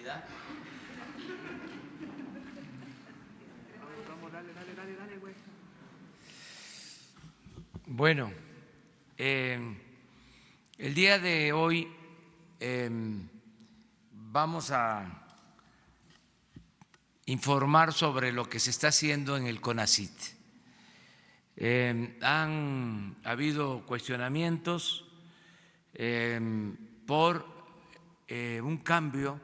seguridad. Dale, güey. Bueno, el día de hoy vamos a informar sobre lo que se está haciendo en el CONACYT. Han habido cuestionamientos por un cambio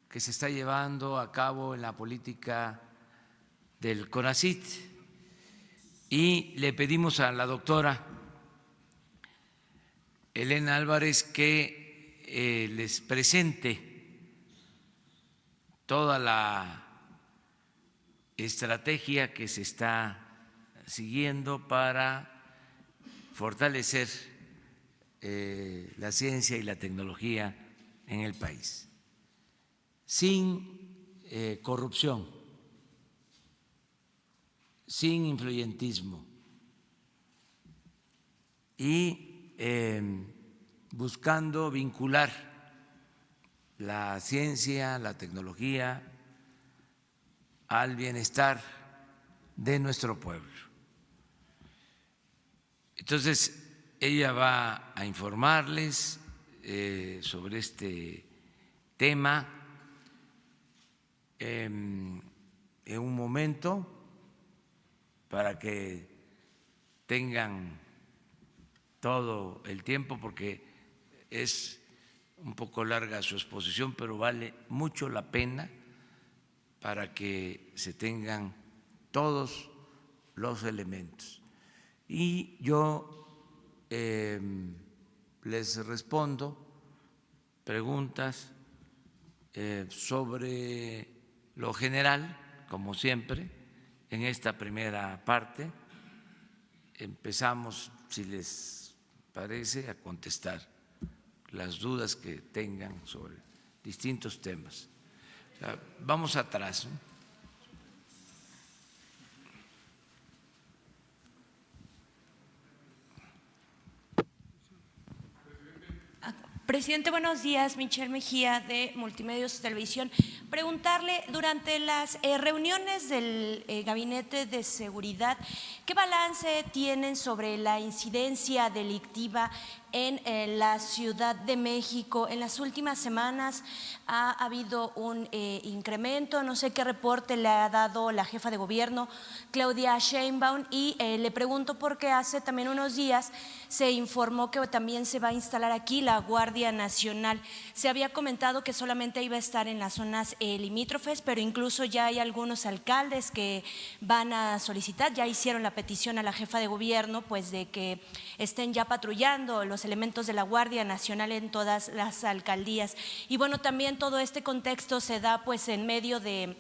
que se está llevando a cabo en la política del CONACYT y le pedimos a la doctora Elena Álvarez que les presente toda la estrategia que se está siguiendo para fortalecer la ciencia y la tecnología en el país, sin corrupción, sin influyentismo y buscando vincular la ciencia, la tecnología al bienestar de nuestro pueblo. Entonces, ella va a informarles sobre este tema en un momento para que tengan todo el tiempo, porque es un poco larga su exposición, pero vale mucho la pena para que se tengan todos los elementos. Y yo les respondo preguntas sobre lo general, como siempre, en esta primera parte. Empezamos, si les parece, a contestar las dudas que tengan sobre distintos temas. Vamos atrás, ¿no? Presidente, buenos días. Michelle Mejía, de Multimedios Televisión. Preguntarle, durante las reuniones del Gabinete de Seguridad, ¿qué balance tienen sobre la incidencia delictiva en la Ciudad de México? En las últimas semanas ha habido un incremento, no sé qué reporte le ha dado la jefa de gobierno, Claudia Sheinbaum, y le pregunto porque hace también unos días se informó que también se va a instalar aquí la Guardia Nacional. Se había comentado que solamente iba a estar en las zonas limítrofes, pero incluso ya hay algunos alcaldes que van a solicitar, ya hicieron la petición a la jefa de gobierno, pues de que estén ya patrullando los elementos de la Guardia Nacional en todas las alcaldías. Y bueno, también todo este contexto se da pues en medio de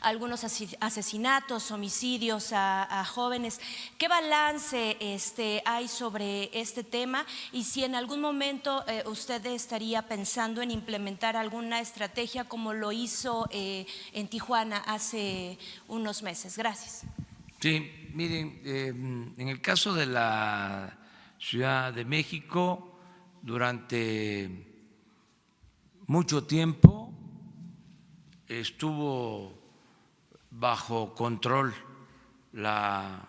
algunos asesinatos, homicidios a jóvenes. ¿Qué balance hay sobre este tema? Y si en algún momento usted estaría pensando en implementar alguna estrategia como lo hizo en Tijuana hace unos meses. Gracias. Sí, miren, en el caso de la Ciudad de México, durante mucho tiempo estuvo bajo control la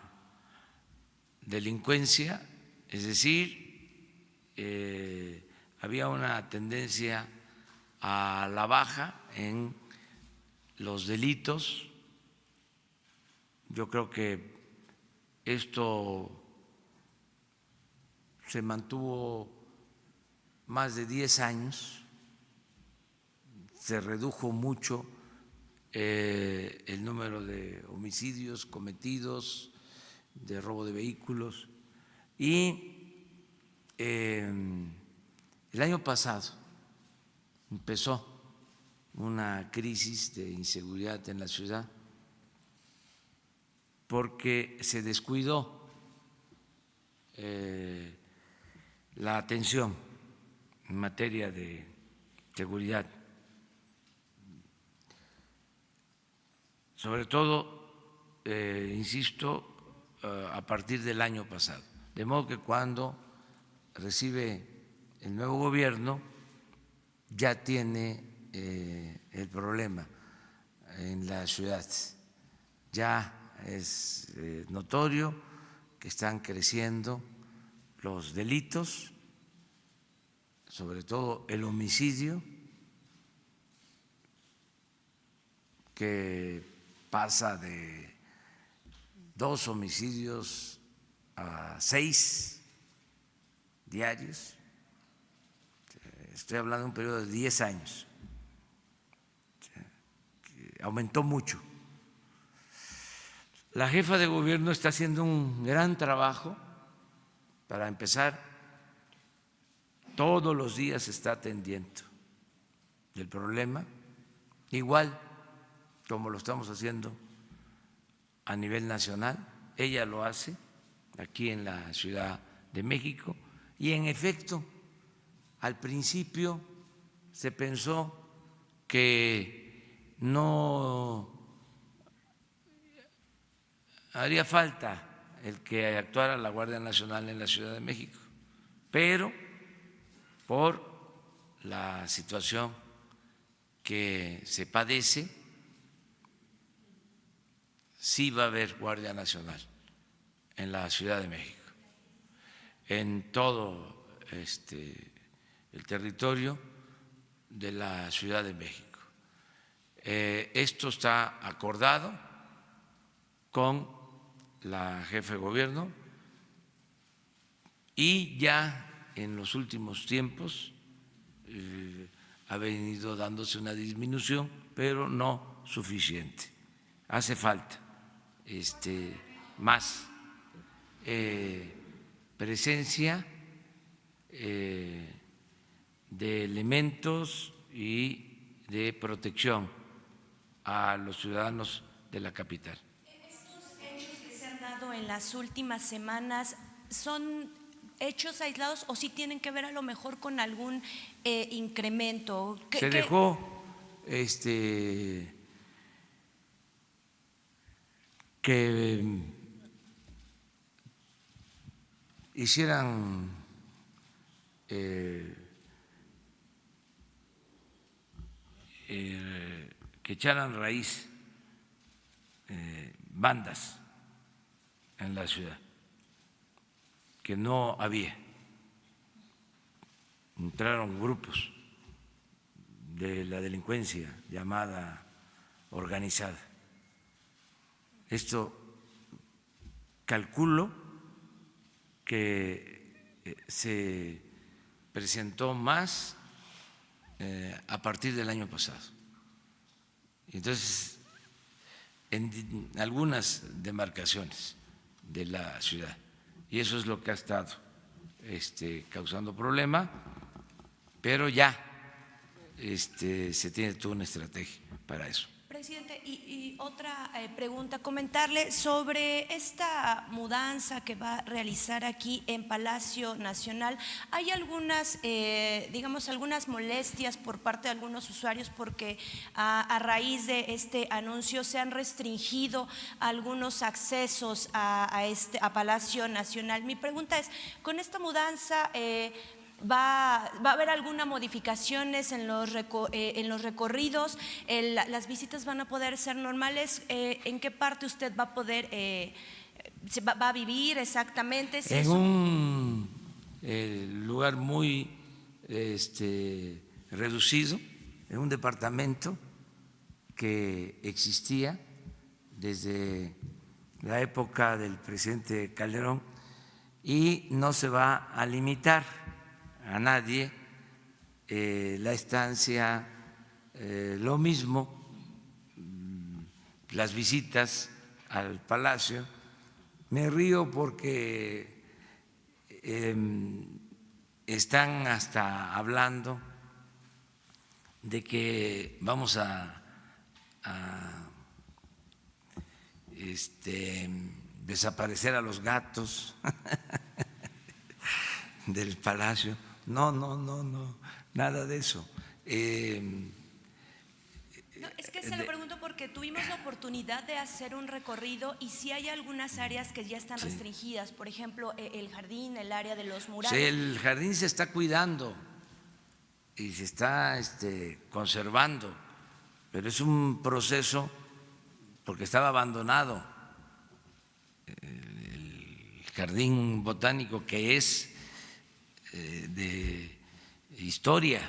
delincuencia, es decir, había una tendencia a la baja en los delitos. Yo creo que esto se mantuvo más de 10 años, se redujo mucho el número de homicidios cometidos, de robo de vehículos, y el año pasado empezó una crisis de inseguridad en la ciudad porque se descuidó la atención en materia de seguridad, sobre todo, insisto, a partir del año pasado. De modo que cuando recibe el nuevo gobierno ya tiene el problema en la ciudad. Ya es notorio que están creciendo los delitos, sobre todo el homicidio, que pasa de 2 homicidios a 6 diarios. Estoy hablando de un periodo de 10 años. Que aumentó mucho. La jefa de gobierno está haciendo un gran trabajo. Para empezar, todos los días está atendiendo el problema, igual como lo estamos haciendo a nivel nacional. Ella lo hace aquí en la Ciudad de México y, en efecto, al principio se pensó que no haría falta el que actuara la Guardia Nacional en la Ciudad de México, pero por la situación que se padece, sí va a haber Guardia Nacional en la Ciudad de México, en todo el territorio de la Ciudad de México. Esto está acordado con la jefa de gobierno y ya en los últimos tiempos ha venido dándose una disminución, pero no suficiente. Hace falta más presencia de elementos y de protección a los ciudadanos de la capital. ¿Estos hechos que se han dado en las últimas semanas son hechos aislados o sí tienen que ver a lo mejor con algún incremento? Se dejó que hicieran que echaran raíz bandas en la ciudad, que no había. Entraron grupos de la delincuencia llamada organizada. Esto calculo que se presentó más a partir del año pasado. Entonces, en algunas demarcaciones de la ciudad, y eso es lo que ha estado causando problema, pero ya se tiene toda una estrategia para eso. Presidente, y otra pregunta, comentarle sobre esta mudanza que va a realizar aquí en Palacio Nacional. Hay algunas, algunas molestias por parte de algunos usuarios porque a raíz de este anuncio se han restringido algunos accesos a Palacio Nacional. Mi pregunta es, con esta mudanza ¿va a haber alguna modificaciones en los recorridos? ¿Las visitas van a poder ser normales? ¿En qué parte usted va a poder, va a vivir exactamente? En un lugar muy reducido, en un departamento que existía desde la época del presidente Calderón, y no se va a limitar a nadie la estancia, lo mismo las visitas al Palacio. Me río porque están hasta hablando de que vamos a desaparecer a los gatos del Palacio. No, nada de eso. No, es que se lo pregunto porque tuvimos la oportunidad de hacer un recorrido y sí hay algunas áreas que ya están restringidas, por ejemplo, el jardín, el área de los murales. Sí, el jardín se está cuidando, y se está conservando, pero es un proceso porque estaba abandonado el jardín botánico, que es de historia.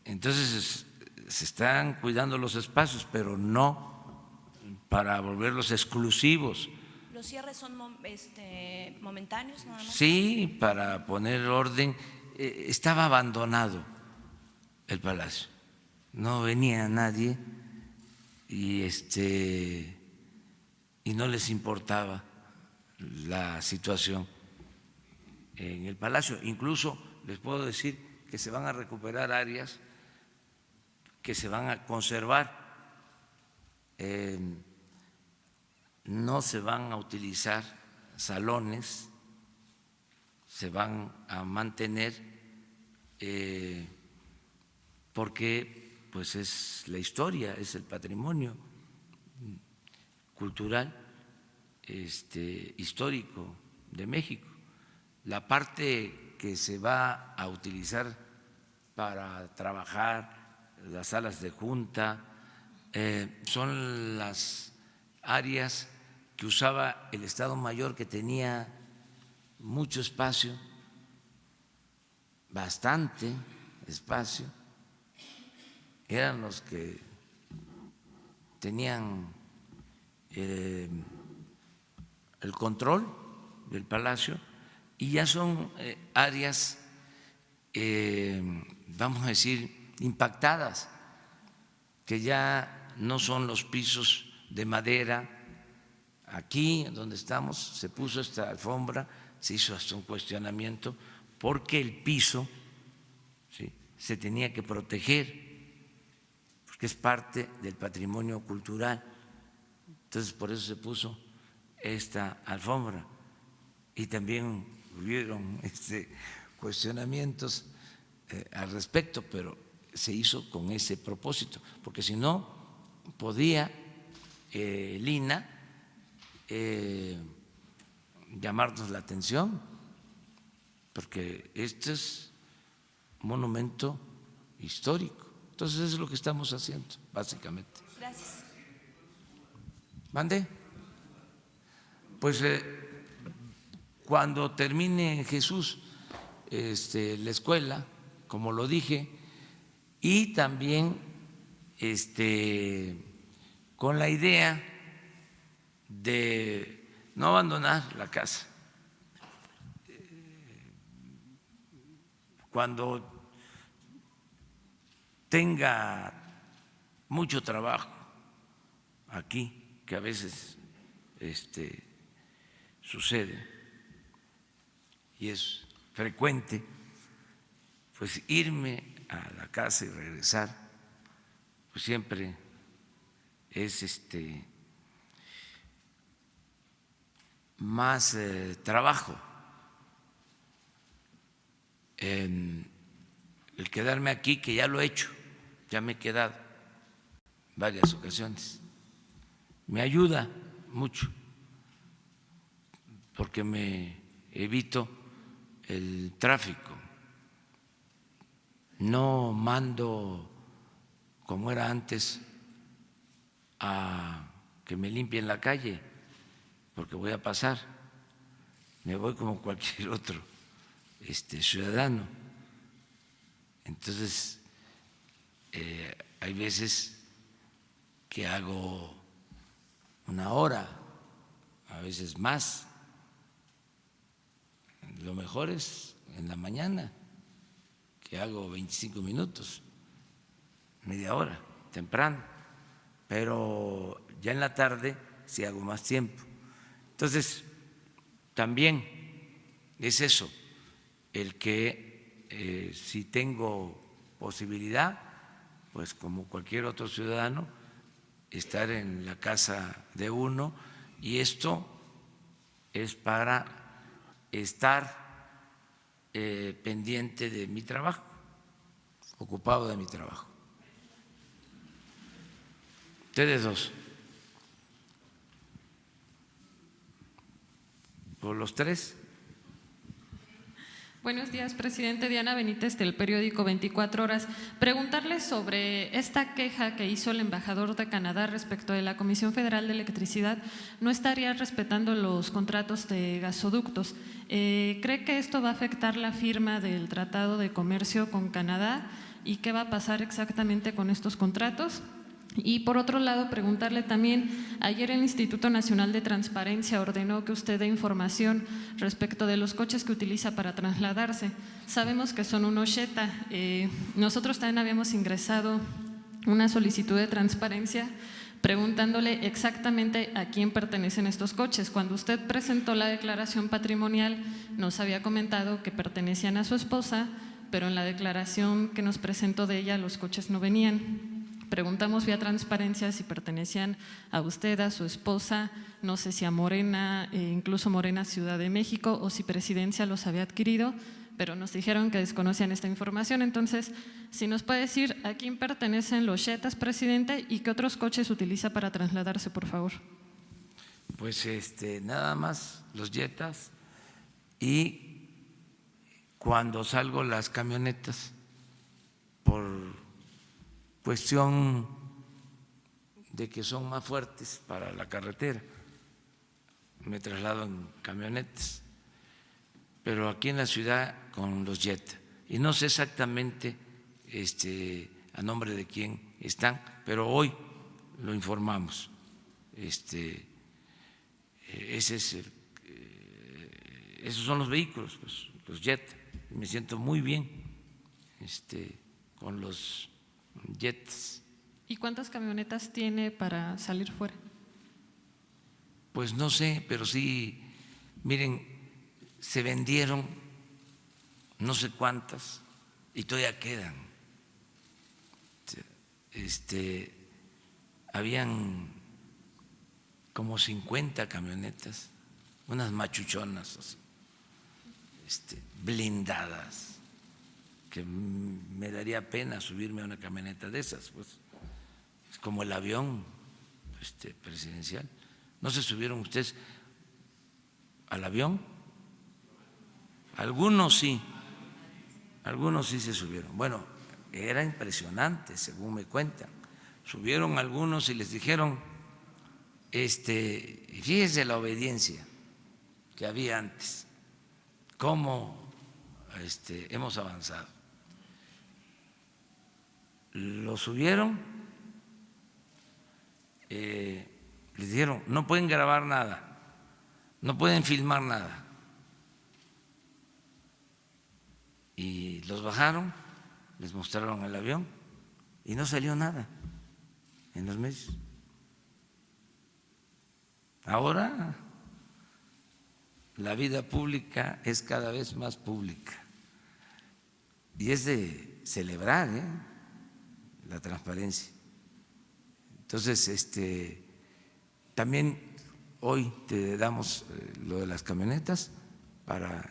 Entonces se están cuidando los espacios, pero no para volverlos exclusivos. ¿Los cierres son momentáneos nada más? Sí, para poner orden. Estaba abandonado el palacio, no venía nadie y no les importaba la situación en el palacio. Incluso les puedo decir que se van a recuperar áreas que se van a conservar, no se van a utilizar salones, se van a mantener porque pues es la historia, es el patrimonio cultural histórico de México. La parte que se va a utilizar para trabajar, las salas de junta, son las áreas que usaba el Estado Mayor, que tenía mucho espacio, bastante espacio, eran los que tenían el control del palacio, y ya son áreas, vamos a decir, impactadas, que ya no son los pisos de madera. Aquí donde estamos se puso esta alfombra, se hizo hasta un cuestionamiento porque el piso, ¿sí?, se tenía que proteger, porque es parte del patrimonio cultural. Entonces por eso se puso esta alfombra, y también hubieron cuestionamientos al respecto, pero se hizo con ese propósito, porque si no podía Lina llamarnos la atención, porque este es un monumento histórico. Entonces eso es lo que estamos haciendo, básicamente. Gracias. ¿Mande? Pues cuando termine Jesús la escuela, como lo dije, y también con la idea de no abandonar la casa. Cuando tenga mucho trabajo aquí, que a veces sucede y es frecuente, pues irme a la casa y regresar, pues siempre es más trabajo. El quedarme aquí, que ya lo he hecho, ya me he quedado varias ocasiones, me ayuda mucho porque me evito el tráfico, no mando como era antes a que me limpien la calle porque voy a pasar, me voy como cualquier otro ciudadano. Entonces hay veces que hago una hora, a veces más. Lo mejor es en la mañana, que hago 25 minutos, media hora, temprano, pero ya en la tarde sí hago más tiempo. Entonces, también es eso, el que si tengo posibilidad, pues como cualquier otro ciudadano, estar en la casa de uno, y esto es para estar pendiente de mi trabajo, ocupado de mi trabajo. Ustedes dos. ¿Por los tres? Buenos días, presidente. Diana Benítez, del periódico 24 Horas. Preguntarle sobre esta queja que hizo el embajador de Canadá respecto de la Comisión Federal de Electricidad. ¿No estaría respetando los contratos de gasoductos? ¿Cree que esto va a afectar la firma del Tratado de Comercio con Canadá? ¿Y qué va a pasar exactamente con estos contratos? Y por otro lado, preguntarle también, ayer el Instituto Nacional de Transparencia ordenó que usted dé información respecto de los coches que utiliza para trasladarse. Sabemos que son unos Jetta. Nosotros también habíamos ingresado una solicitud de transparencia preguntándole exactamente a quién pertenecen estos coches. Cuando usted presentó la declaración patrimonial, nos había comentado que pertenecían a su esposa, pero en la declaración que nos presentó de ella los coches no venían. Preguntamos vía transparencia si pertenecían a usted, a su esposa, no sé si a Morena, incluso Morena Ciudad de México, o si Presidencia los había adquirido, pero nos dijeron que desconocían esta información. Entonces, si nos puede decir a quién pertenecen los Jettas, presidente, y qué otros coches utiliza para trasladarse, por favor. Pues nada más los Jettas, y cuando salgo las camionetas por cuestión de que son más fuertes para la carretera, me traslado en camionetas, pero aquí en la ciudad con los Jetta, y no sé exactamente a nombre de quién están, pero hoy lo informamos. Esos son los vehículos, pues, los Jetta. Me siento muy bien con los Jets. ¿Y cuántas camionetas tiene para salir fuera? Pues no sé, pero sí, miren, se vendieron no sé cuántas y todavía quedan. Habían como 50 camionetas, unas machuchonas, blindadas, que me daría pena subirme a una camioneta de esas, pues es como el avión presidencial. ¿No se subieron ustedes al avión? Algunos sí se subieron. Bueno, era impresionante, según me cuentan. Subieron algunos y les dijeron, fíjese la obediencia que había antes, cómo hemos avanzado. Lo subieron, les dijeron, no pueden grabar nada, no pueden filmar nada. Y los bajaron, les mostraron el avión y no salió nada en los medios. Ahora la vida pública es cada vez más pública y es de celebrar, la transparencia. Entonces, también hoy te damos lo de las camionetas para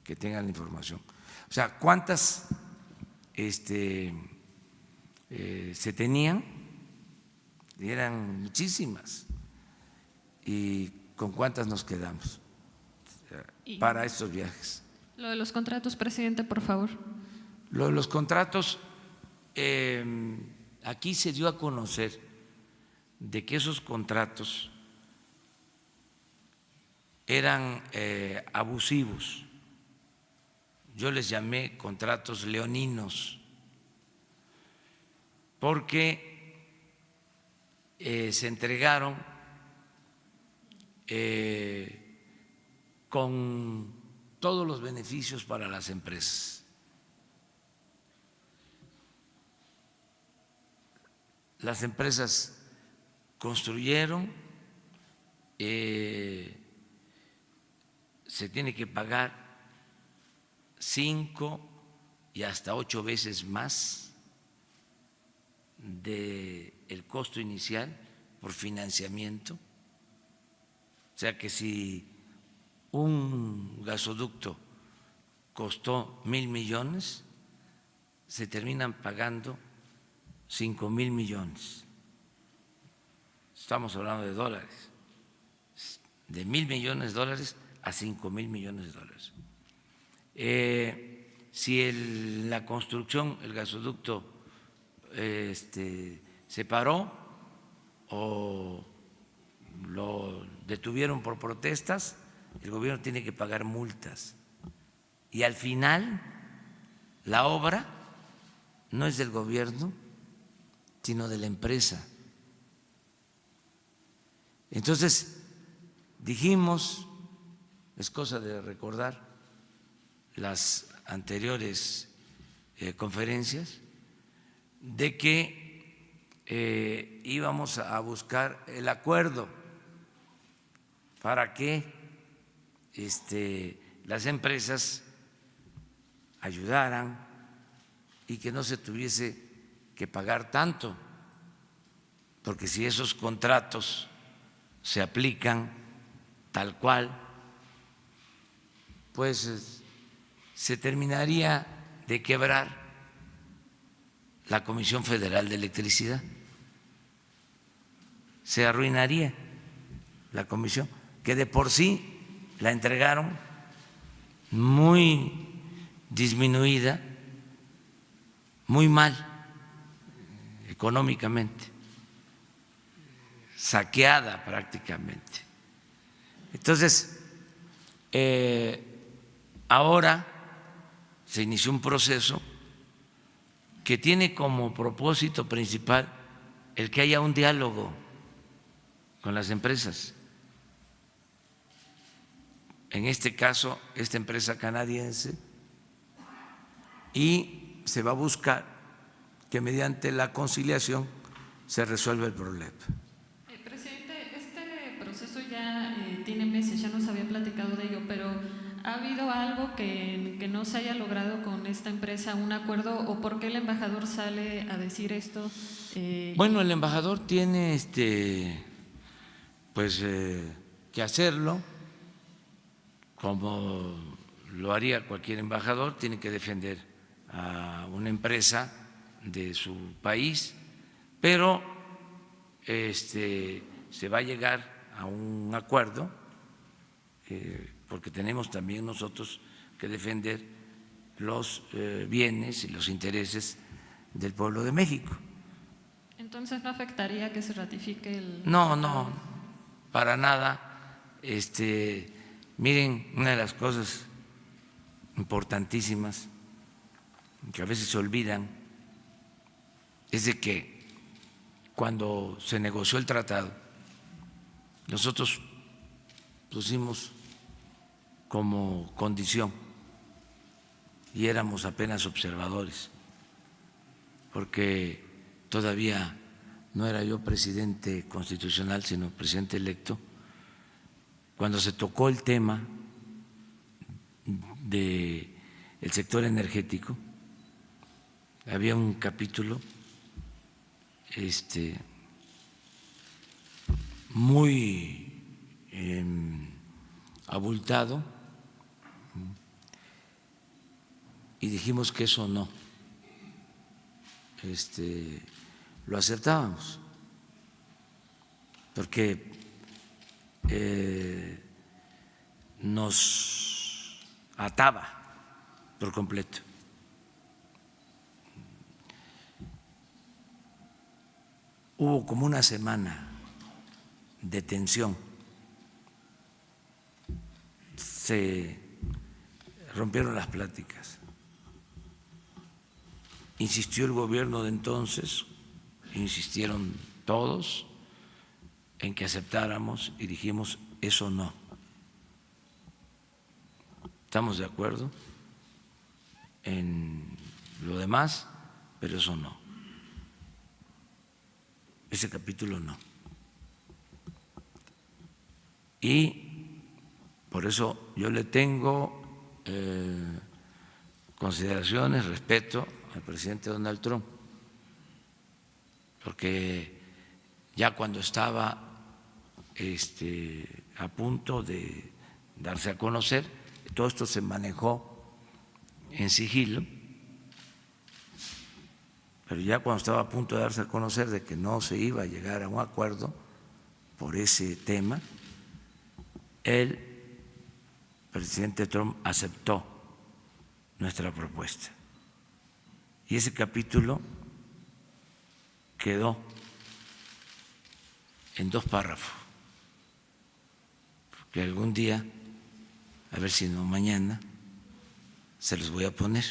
que tengan la información. O sea, ¿cuántas se tenían? Eran muchísimas. ¿Y con cuántas nos quedamos para estos viajes? Lo de los contratos, presidente, por favor. Lo de los contratos, aquí se dio a conocer de que esos contratos eran abusivos. Yo les llamé contratos leoninos porque se entregaron con todos los beneficios para las empresas. Las empresas construyeron, se tiene que pagar 5 y hasta 8 veces más del costo inicial por financiamiento. O sea que si un gasoducto costó 1,000 millones, se terminan pagando 5,000 millones. Estamos hablando de dólares, de 1,000 millones de dólares a 5,000 millones de dólares. Si la construcción, el gasoducto se paró o lo detuvieron por protestas, el gobierno tiene que pagar multas. Y al final, la obra no es del gobierno, sino de la empresa. Entonces, dijimos, es cosa de recordar las anteriores conferencias, de que íbamos a buscar el acuerdo para que las empresas ayudaran y que no se tuviese que pagar tanto, porque si esos contratos se aplican tal cual, pues se terminaría de quebrar la Comisión Federal de Electricidad, se arruinaría la comisión, que de por sí la entregaron muy disminuida, muy mal económicamente, saqueada prácticamente. Entonces, ahora se inició un proceso que tiene como propósito principal el que haya un diálogo con las empresas. En este caso, esta empresa canadiense, y se va a buscar que mediante la conciliación se resuelva el problema. Presidente, este proceso ya tiene meses, ya nos había platicado de ello, pero ¿ha habido algo que no se haya logrado con esta empresa, un acuerdo, o por qué el embajador sale a decir esto? Bueno, el embajador tiene que hacerlo, como lo haría cualquier embajador, tiene que defender a una empresa de su país, pero se va a llegar a un acuerdo, porque tenemos también nosotros que defender los bienes y los intereses del pueblo de México. Entonces, ¿no afectaría que se ratifique el No, tratado? para nada. Miren, una de las cosas importantísimas que a veces se olvidan es de que cuando se negoció el tratado, nosotros pusimos como condición, y éramos apenas observadores, porque todavía no era yo presidente constitucional, sino presidente electo. Cuando se tocó el tema del sector energético, había un capítulo muy abultado, y dijimos que eso no lo aceptábamos, porque nos ataba por completo. Hubo como una semana de tensión, se rompieron las pláticas, insistió el gobierno de entonces, insistieron todos en que aceptáramos y dijimos, eso no. Estamos de acuerdo en lo demás, pero eso no. Ese capítulo no. Y por eso yo le tengo consideraciones, respeto al presidente Donald Trump, porque ya cuando estaba a punto de darse a conocer, todo esto se manejó en sigilo, pero ya cuando estaba a punto de darse a conocer de que no se iba a llegar a un acuerdo por ese tema, el presidente Trump aceptó nuestra propuesta. Y ese capítulo quedó en 2 párrafos, porque algún día, a ver si no mañana, se los voy a poner.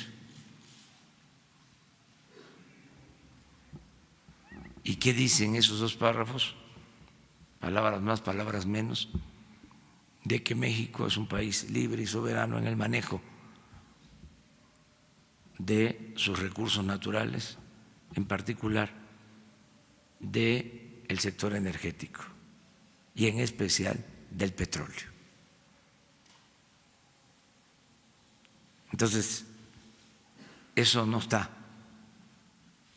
¿Y qué dicen esos 2 párrafos? Palabras más, palabras menos, de que México es un país libre y soberano en el manejo de sus recursos naturales, en particular del sector energético y en especial del petróleo. Entonces, eso no está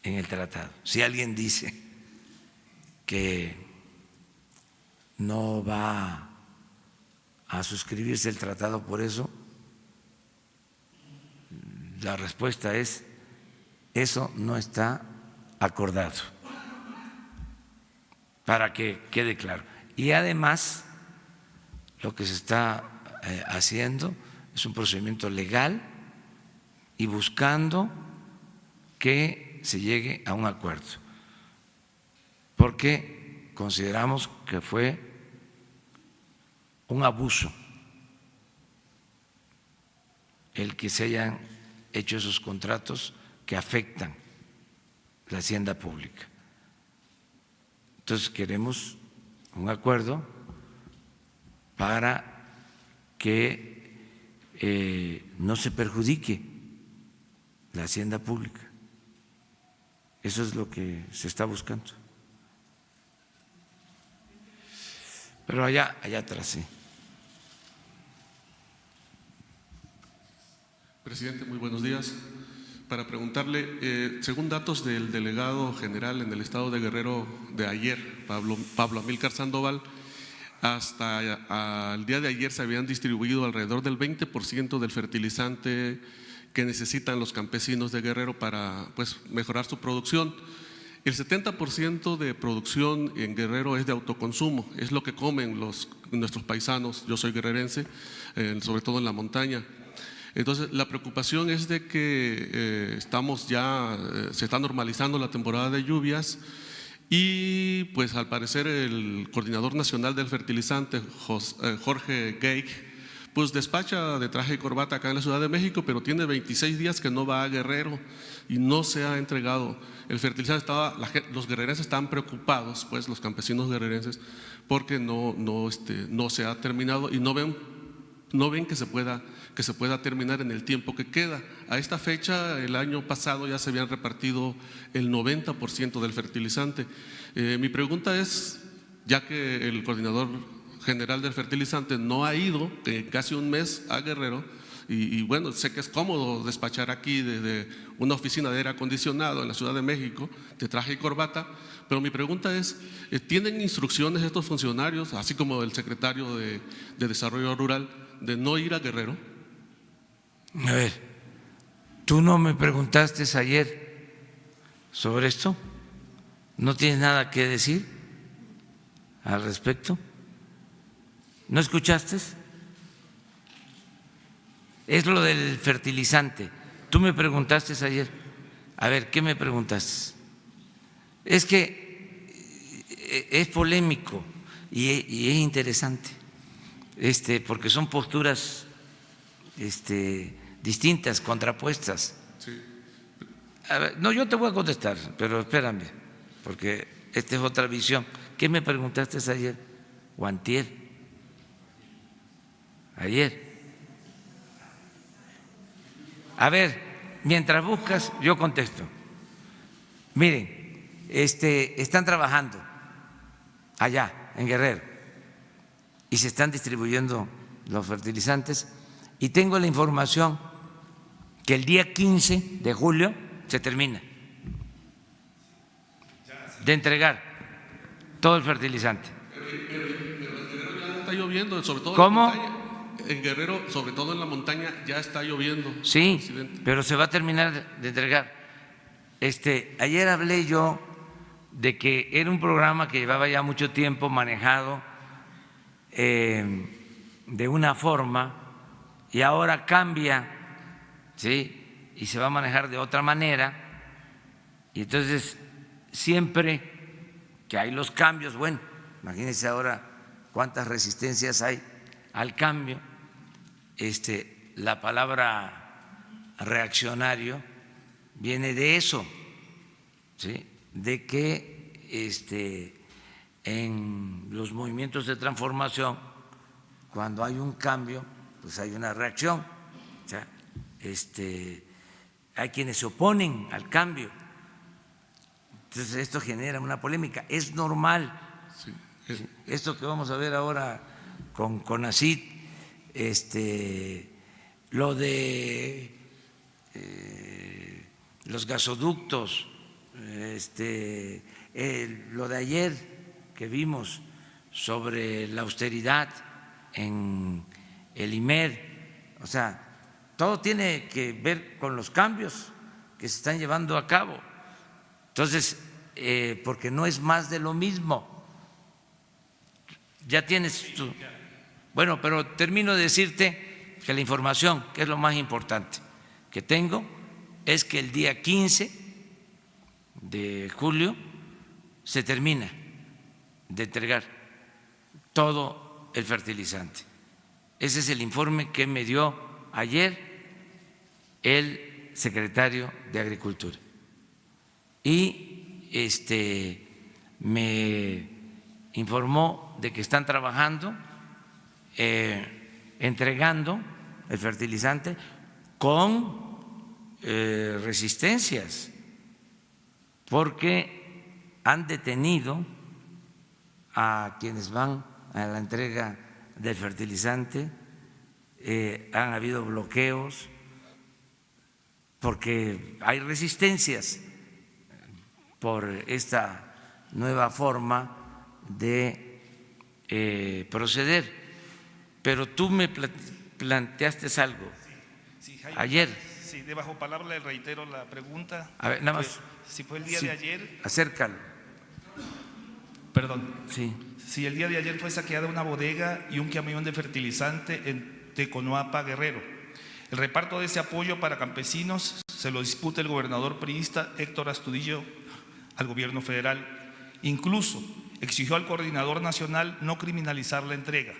en el tratado. Si alguien dice que no va a suscribirse el tratado por eso, la respuesta es: eso no está acordado, para que quede claro. Y además, lo que se está haciendo es un procedimiento legal y buscando que se llegue a un acuerdo, porque consideramos que fue un abuso el que se hayan hecho esos contratos que afectan la hacienda pública. Entonces queremos un acuerdo para que no se perjudique la hacienda pública. Eso es lo que se está buscando. Pero allá atrás, sí. Presidente, muy buenos días. Para preguntarle, según datos del delegado general en el estado de Guerrero de ayer, Pablo Amílcar Sandoval, hasta el día de ayer se habían distribuido alrededor del 20% del fertilizante que necesitan los campesinos de Guerrero para mejorar su producción. El 70% de producción en Guerrero es de autoconsumo, es lo que comen nuestros paisanos. Yo soy guerrerense, sobre todo en la montaña. Entonces, la preocupación es de que se está normalizando la temporada de lluvias y pues al parecer el coordinador nacional del fertilizante, Jorge Geig, pues despacha de traje y corbata acá en la Ciudad de México, pero tiene 26 días que no va a Guerrero y no se ha entregado el fertilizante. Los guerrerenses están preocupados, pues los campesinos guerrerenses, porque no se ha terminado y no ven que se pueda terminar en el tiempo que queda. A esta fecha, el año pasado ya se habían repartido el 90% del fertilizante. Mi pregunta es, ya que el coordinador general del fertilizante no ha ido casi un mes a Guerrero, y bueno, sé que es cómodo despachar aquí desde una oficina de aire acondicionado en la Ciudad de México, de traje y corbata, pero mi pregunta es, ¿tienen instrucciones estos funcionarios, así como el secretario de Desarrollo Rural, de no ir a Guerrero? A ver, ¿tú no me preguntaste ayer sobre esto? ¿No tienes nada que decir al respecto? ¿No escuchaste? Es lo del fertilizante. Tú me preguntaste ayer. A ver, ¿qué me preguntaste? Es que es polémico y es interesante, porque son posturas distintas, contrapuestas. Sí. A ver, no, yo te voy a contestar, pero espérame, porque esta es otra visión. ¿Qué me preguntaste ayer o antier? Ayer. A ver, mientras buscas, yo contesto. Miren, están trabajando allá en Guerrero y se están distribuyendo los fertilizantes y tengo la información que el día 15 de julio se termina de entregar todo el fertilizante. Pero en Guerrero ya está lloviendo, sobre todo ¿Cómo? en la montaña. En Guerrero, sobre todo en la montaña, ya está lloviendo. Sí, presidente. pero se va a terminar de entregar. Ayer hablé yo de que era un programa que llevaba ya mucho tiempo manejado de una forma y ahora cambia ¿sí? Y se va a manejar de otra manera. Y entonces, siempre que hay los cambios, bueno, imagínense ahora cuántas resistencias hay al cambio, la palabra reaccionario viene de eso, ¿sí? De que en los movimientos de transformación, cuando hay un cambio, pues hay una reacción. O sea, hay quienes se oponen al cambio. Entonces esto genera una polémica. Es normal. Sí. ¿Sí? Esto que vamos a ver ahora con CONACYT, lo de los gasoductos, lo de ayer que vimos sobre la austeridad en el IMED, o sea, todo tiene que ver con los cambios que se están llevando a cabo. Entonces, porque no es más de lo mismo. Ya tienes tu… Bueno, pero termino de decirte que la información, que es lo más importante que tengo, es que el día 15 de julio se termina de entregar todo el fertilizante. Ese es el informe que me dio ayer el secretario de Agricultura. Y me informó de que están trabajando, entregando el fertilizante con resistencias, porque han detenido a quienes van a la entrega del fertilizante, han habido bloqueos, porque hay resistencias por esta nueva forma de proceder. Pero tú me planteaste algo Jaime, ayer. Sí, de bajo palabra le reitero la pregunta. A ver, nada más. Si fue el día de ayer. Acércalo. Perdón. Sí. Si el día de ayer fue saqueada una bodega y un camión de fertilizante en Teconoapa, Guerrero. El reparto de ese apoyo para campesinos se lo disputa el gobernador priista Héctor Astudillo al gobierno federal. Incluso exigió al coordinador nacional no criminalizar la entrega.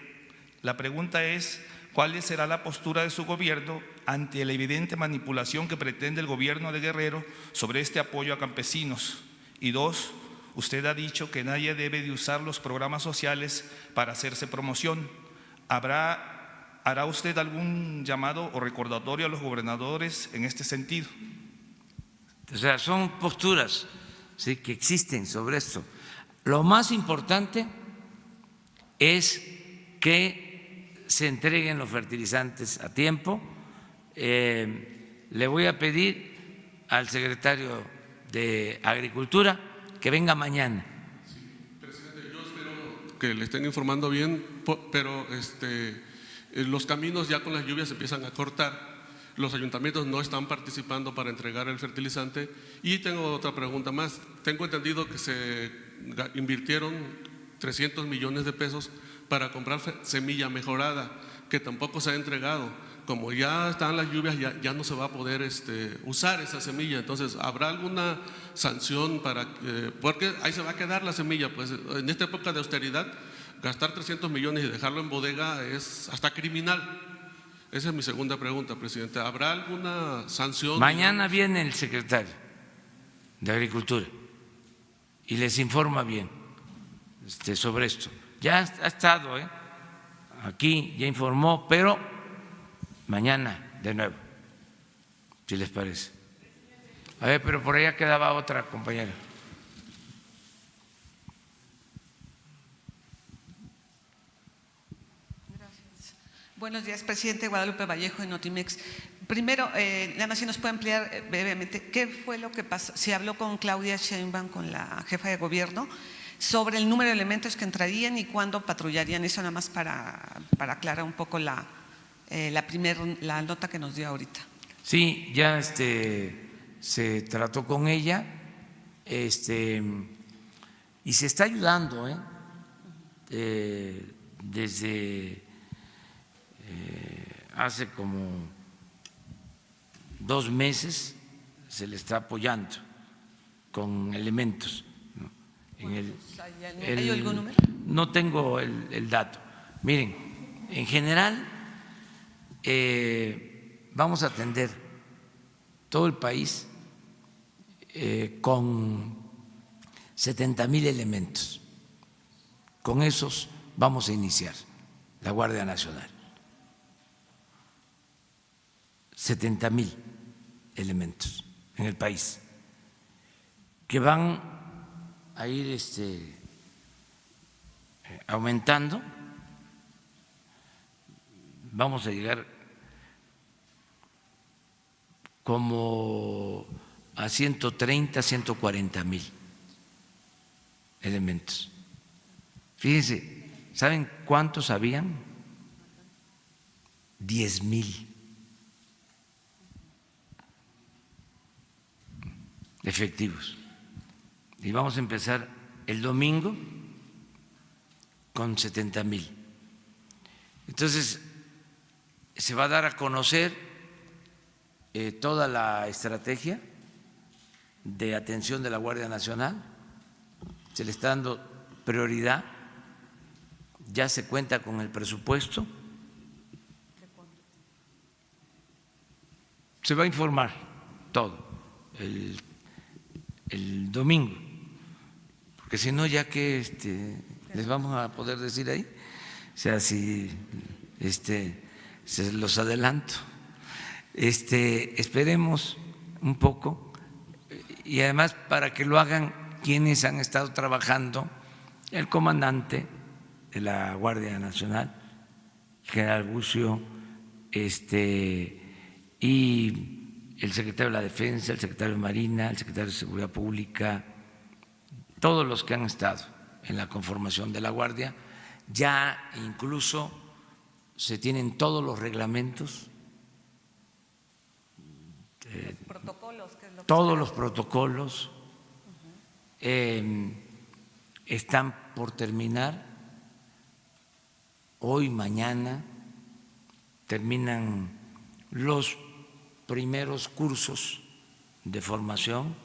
La pregunta es, ¿cuál será la postura de su gobierno ante la evidente manipulación que pretende el gobierno de Guerrero sobre este apoyo a campesinos? Y dos, usted ha dicho que nadie debe de usar los programas sociales para hacerse promoción. ¿Hará usted algún llamado o recordatorio a los gobernadores en este sentido? O sea, son posturas, ¿sí?, que existen sobre esto. Lo más importante es que se entreguen los fertilizantes a tiempo. Le voy a pedir al secretario de Agricultura que venga mañana. Sí, presidente, yo espero que le estén informando bien, pero los caminos ya con las lluvias empiezan a cortar. Los ayuntamientos no están participando para entregar el fertilizante. Y tengo otra pregunta más. Tengo entendido que se invirtieron 300 millones de pesos para comprar semilla mejorada, que tampoco se ha entregado. Como ya están las lluvias, ya no se va a poder usar esa semilla. Entonces, ¿habrá alguna sanción para porque ahí se va a quedar la semilla? Pues en esta época de austeridad, gastar 300 millones y dejarlo en bodega es hasta criminal. Esa es mi segunda pregunta, presidente. ¿Habrá alguna sanción? Mañana viene el secretario de Agricultura y les informa bien sobre esto. Ya ha estado aquí, ya informó, pero mañana de nuevo, si les parece. A ver, pero por allá quedaba otra compañera. Buenos días, presidente. Guadalupe Vallejo, de Notimex. Primero, nada más si nos puede ampliar brevemente, ¿qué fue lo que pasó? Se habló con Claudia Sheinbaum, con la jefa de gobierno, sobre el número de elementos que entrarían y cuándo patrullarían. Eso nada más para aclarar un poco la nota que nos dio ahorita. Sí, ya se trató con ella y se está ayudando desde hace como 2 meses se le está apoyando con elementos, ¿no? ¿Hay algún número? No tengo el dato. Miren, en general vamos a atender todo el país con 70,000 elementos. Con esos vamos a iniciar la Guardia Nacional. 70,000 elementos en el país que van a ir aumentando. Vamos a llegar como a 130, 140,000 elementos. Fíjense, ¿saben cuántos habían? 10,000 efectivos. Y vamos a empezar el domingo con 70,000. Entonces, se va a dar a conocer toda la estrategia de atención de la Guardia Nacional. Se le está dando prioridad. Ya se cuenta con el presupuesto. Se va a informar todo el domingo, porque si no, ya que les vamos a poder decir ahí, o sea, si se los adelanto, esperemos un poco, y además para que lo hagan quienes han estado trabajando, el comandante de la Guardia Nacional, el general Bucio, y el secretario de la Defensa, el secretario de Marina, el secretario de Seguridad Pública, todos los que han estado en la conformación de la Guardia. Ya incluso se tienen todos los reglamentos, Protocolos, ¿qué es lo que todos los protocolos están por terminar. Hoy, mañana, terminan los primeros cursos de formación.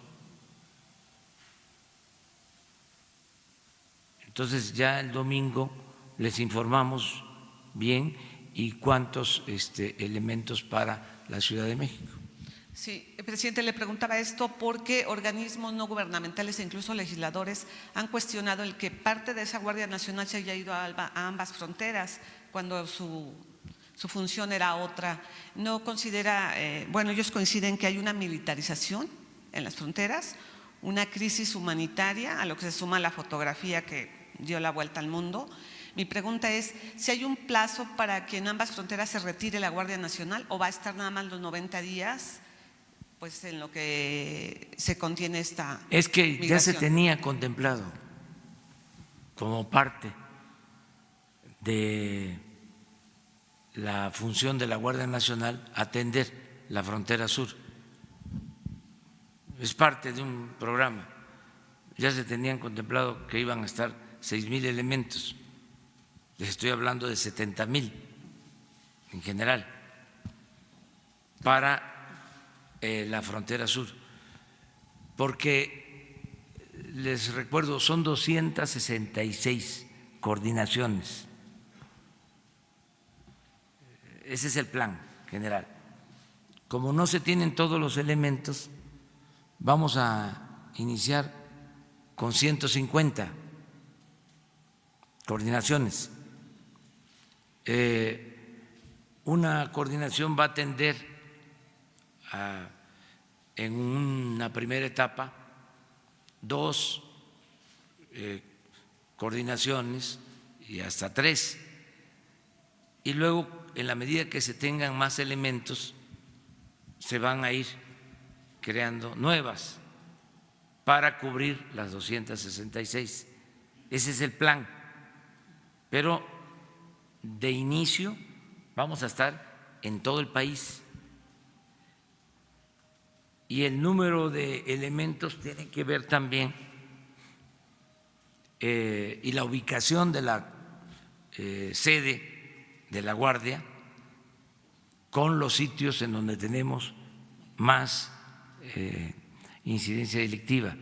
Entonces ya el domingo les informamos bien y cuántos elementos para la Ciudad de México. Sí, presidente, le preguntaba esto porque organismos no gubernamentales e incluso legisladores han cuestionado el que parte de esa Guardia Nacional se haya ido a ambas fronteras cuando su función era otra. ¿No considera, ellos coinciden que hay una militarización en las fronteras, una crisis humanitaria, a lo que se suma la fotografía que dio la vuelta al mundo? Mi pregunta es si hay un plazo para que en ambas fronteras se retire la Guardia Nacional o va a estar nada más los 90 días, pues en lo que se contiene esta Es que migración. ya se tenía contemplado como parte de la función de la Guardia Nacional atender la frontera sur. Es parte de un programa. Ya se tenían contemplado que iban a estar 6,000 elementos. Les estoy hablando de 70,000 en general para la frontera sur, porque les recuerdo, son 266 coordinaciones. Ese es el plan general. Como no se tienen todos los elementos, vamos a iniciar con 150 coordinaciones. Una coordinación va a atender en una primera etapa 2 coordinaciones y hasta 3, y luego en la medida que se tengan más elementos se van a ir creando nuevas para cubrir las 266. Ese es el plan, pero de inicio vamos a estar en todo el país. Y el número de elementos tiene que ver también y la ubicación de la sede de la Guardia con los sitios en donde tenemos más incidencia delictiva,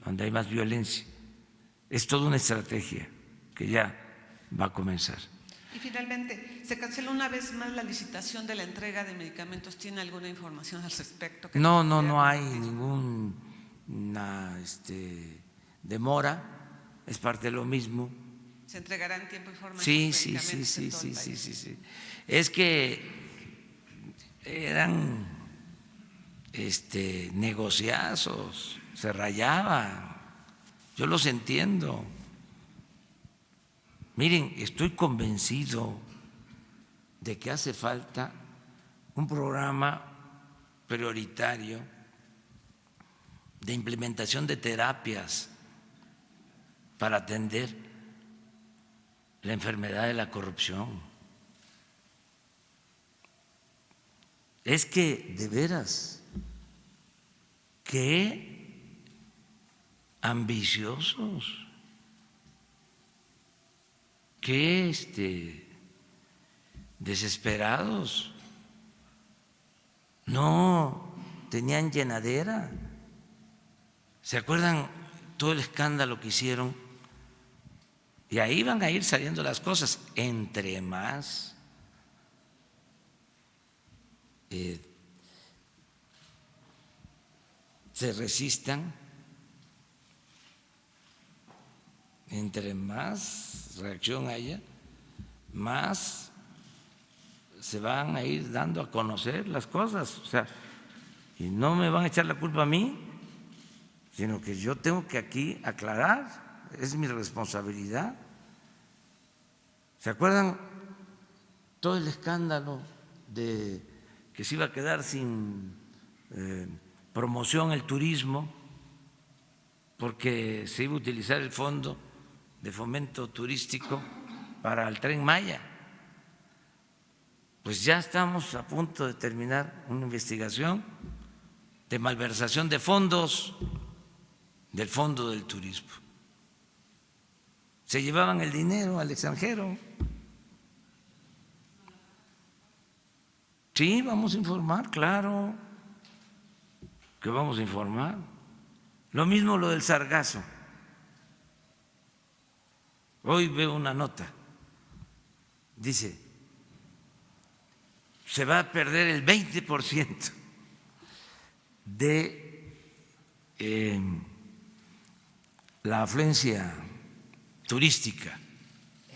donde hay más violencia. Es toda una estrategia que ya va a comenzar. Y finalmente, se canceló una vez más la licitación de la entrega de medicamentos. ¿Tiene alguna información al respecto? No hay ninguna demora, es parte de lo mismo. ¿Se entregará en tiempo y forma? Sí. Es que eran negociazos, se rayaban. Yo los entiendo. Miren, estoy convencido de que hace falta un programa prioritario de implementación de terapias para atender la enfermedad de la corrupción. Es que, de veras, qué ambiciosos, qué desesperados, no tenían llenadera. ¿Se acuerdan todo el escándalo que hicieron? Y ahí van a ir saliendo las cosas. Entre más se resistan, entre más reacción haya, más se van a ir dando a conocer las cosas. O sea, y no me van a echar la culpa a mí, sino que yo tengo que aquí aclarar, es mi responsabilidad. ¿Se acuerdan todo el escándalo de que se iba a quedar sin promoción el turismo porque se iba a utilizar el fondo de fomento turístico para el Tren Maya? Pues ya estamos a punto de terminar una investigación de malversación de fondos del Fondo del Turismo. Se llevaban el dinero al extranjero. Sí, vamos a informar, claro que vamos a informar. Lo mismo lo del sargazo. Hoy veo una nota, dice, se va a perder el 20% de la afluencia turística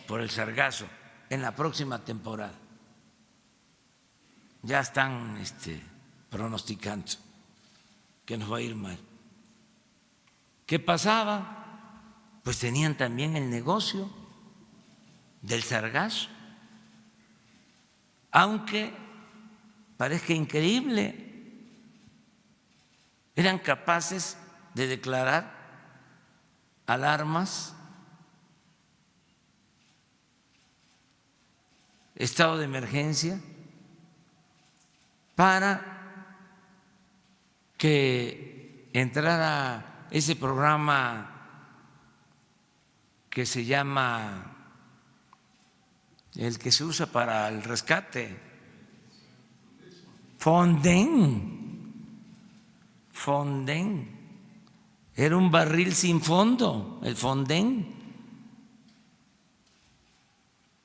por el sargazo en la próxima temporada. Ya están pronosticando que nos va a ir mal. ¿Qué pasaba? Pues tenían también el negocio del sargazo. Aunque parezca increíble, eran capaces de declarar alarmas, estado de emergencia, para que entrara ese programa que se llama, el que se usa para el rescate, Fonden. Era un barril sin fondo, el Fonden.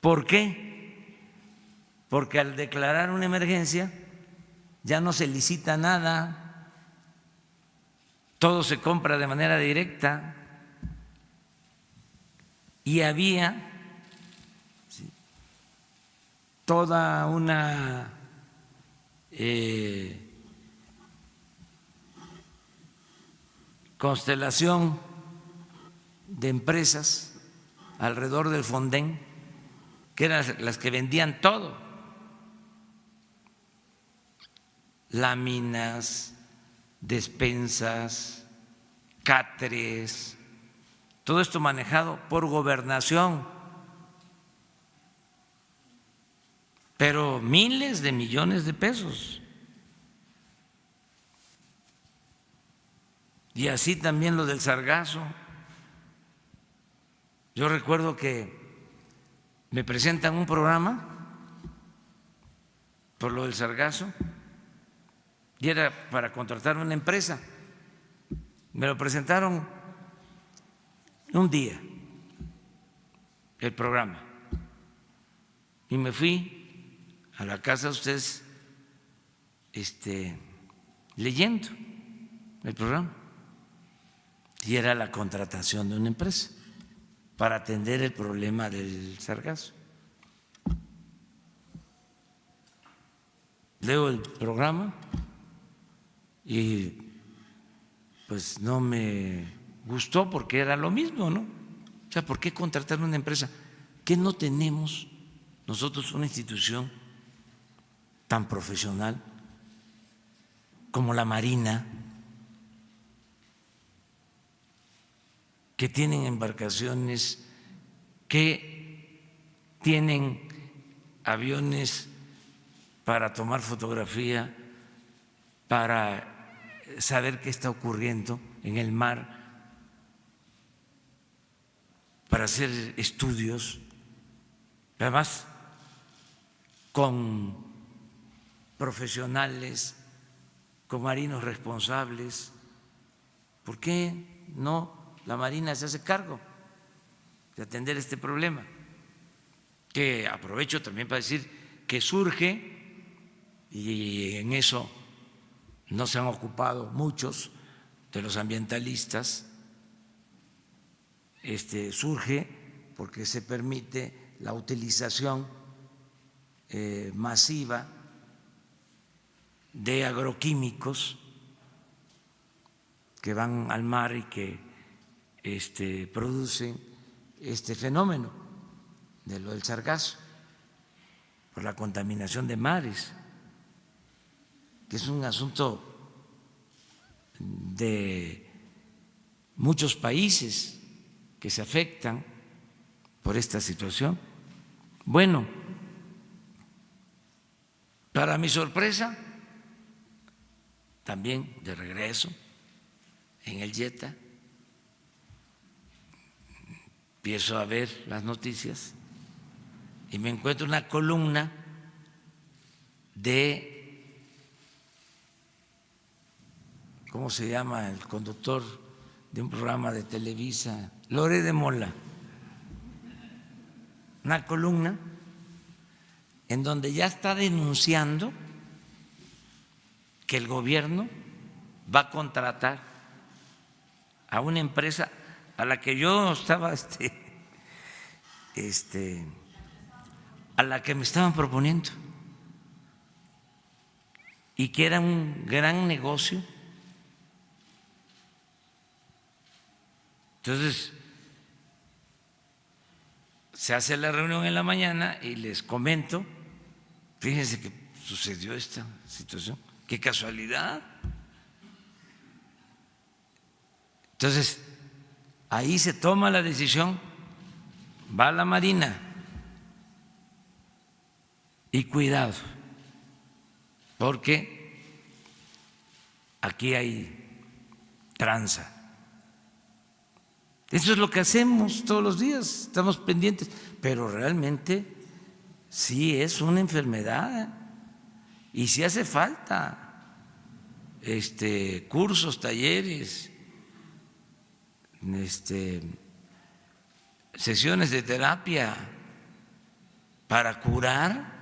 ¿Por qué? Porque al declarar una emergencia ya no se licita nada, todo se compra de manera directa. Y había toda una constelación de empresas alrededor del Fonden, que eran las que vendían todo, láminas, despensas, cáteres, todo esto manejado por Gobernación, pero miles de millones de pesos. Y así también lo del sargazo. Yo recuerdo que me presentan un programa por lo del sargazo y era para contratar una empresa. Me lo presentaron un día, el programa, y me fui a la casa de ustedes leyendo el programa, y era la contratación de una empresa para atender el problema del sargazo. Leo el programa y pues no me gustó porque era lo mismo, ¿no? O sea, ¿por qué contratar una empresa? ¿Qué no tenemos nosotros una institución tan profesional como la Marina, que tienen embarcaciones, que tienen aviones para tomar fotografía, para saber qué está ocurriendo en el mar, para hacer estudios, además con profesionales, con marinos responsables? ¿Por qué no la Marina se hace cargo de atender este problema? Que aprovecho también para decir que surge, y en eso no se han ocupado muchos de los ambientalistas, surge porque se permite la utilización masiva de agroquímicos que van al mar y que producen este fenómeno de lo del sargazo por la contaminación de mares, que es un asunto de muchos países que se afectan por esta situación. Bueno, para mi sorpresa, también de regreso en el Jetta, empiezo a ver las noticias y me encuentro una columna de, ¿cómo se llama?, el conductor de un programa de Televisa, Lore de Mola, una columna en donde ya está denunciando que el gobierno va a contratar a una empresa a la que yo estaba, a la que me estaban proponiendo, y que era un gran negocio. Entonces, se hace la reunión en la mañana y les comento, fíjense que sucedió esta situación, qué casualidad. Entonces, ahí se toma la decisión, va a la Marina, y cuidado, porque aquí hay tranza. Eso es lo que hacemos todos los días, estamos pendientes, pero realmente sí es una enfermedad y sí hace falta cursos, talleres, sesiones de terapia para curar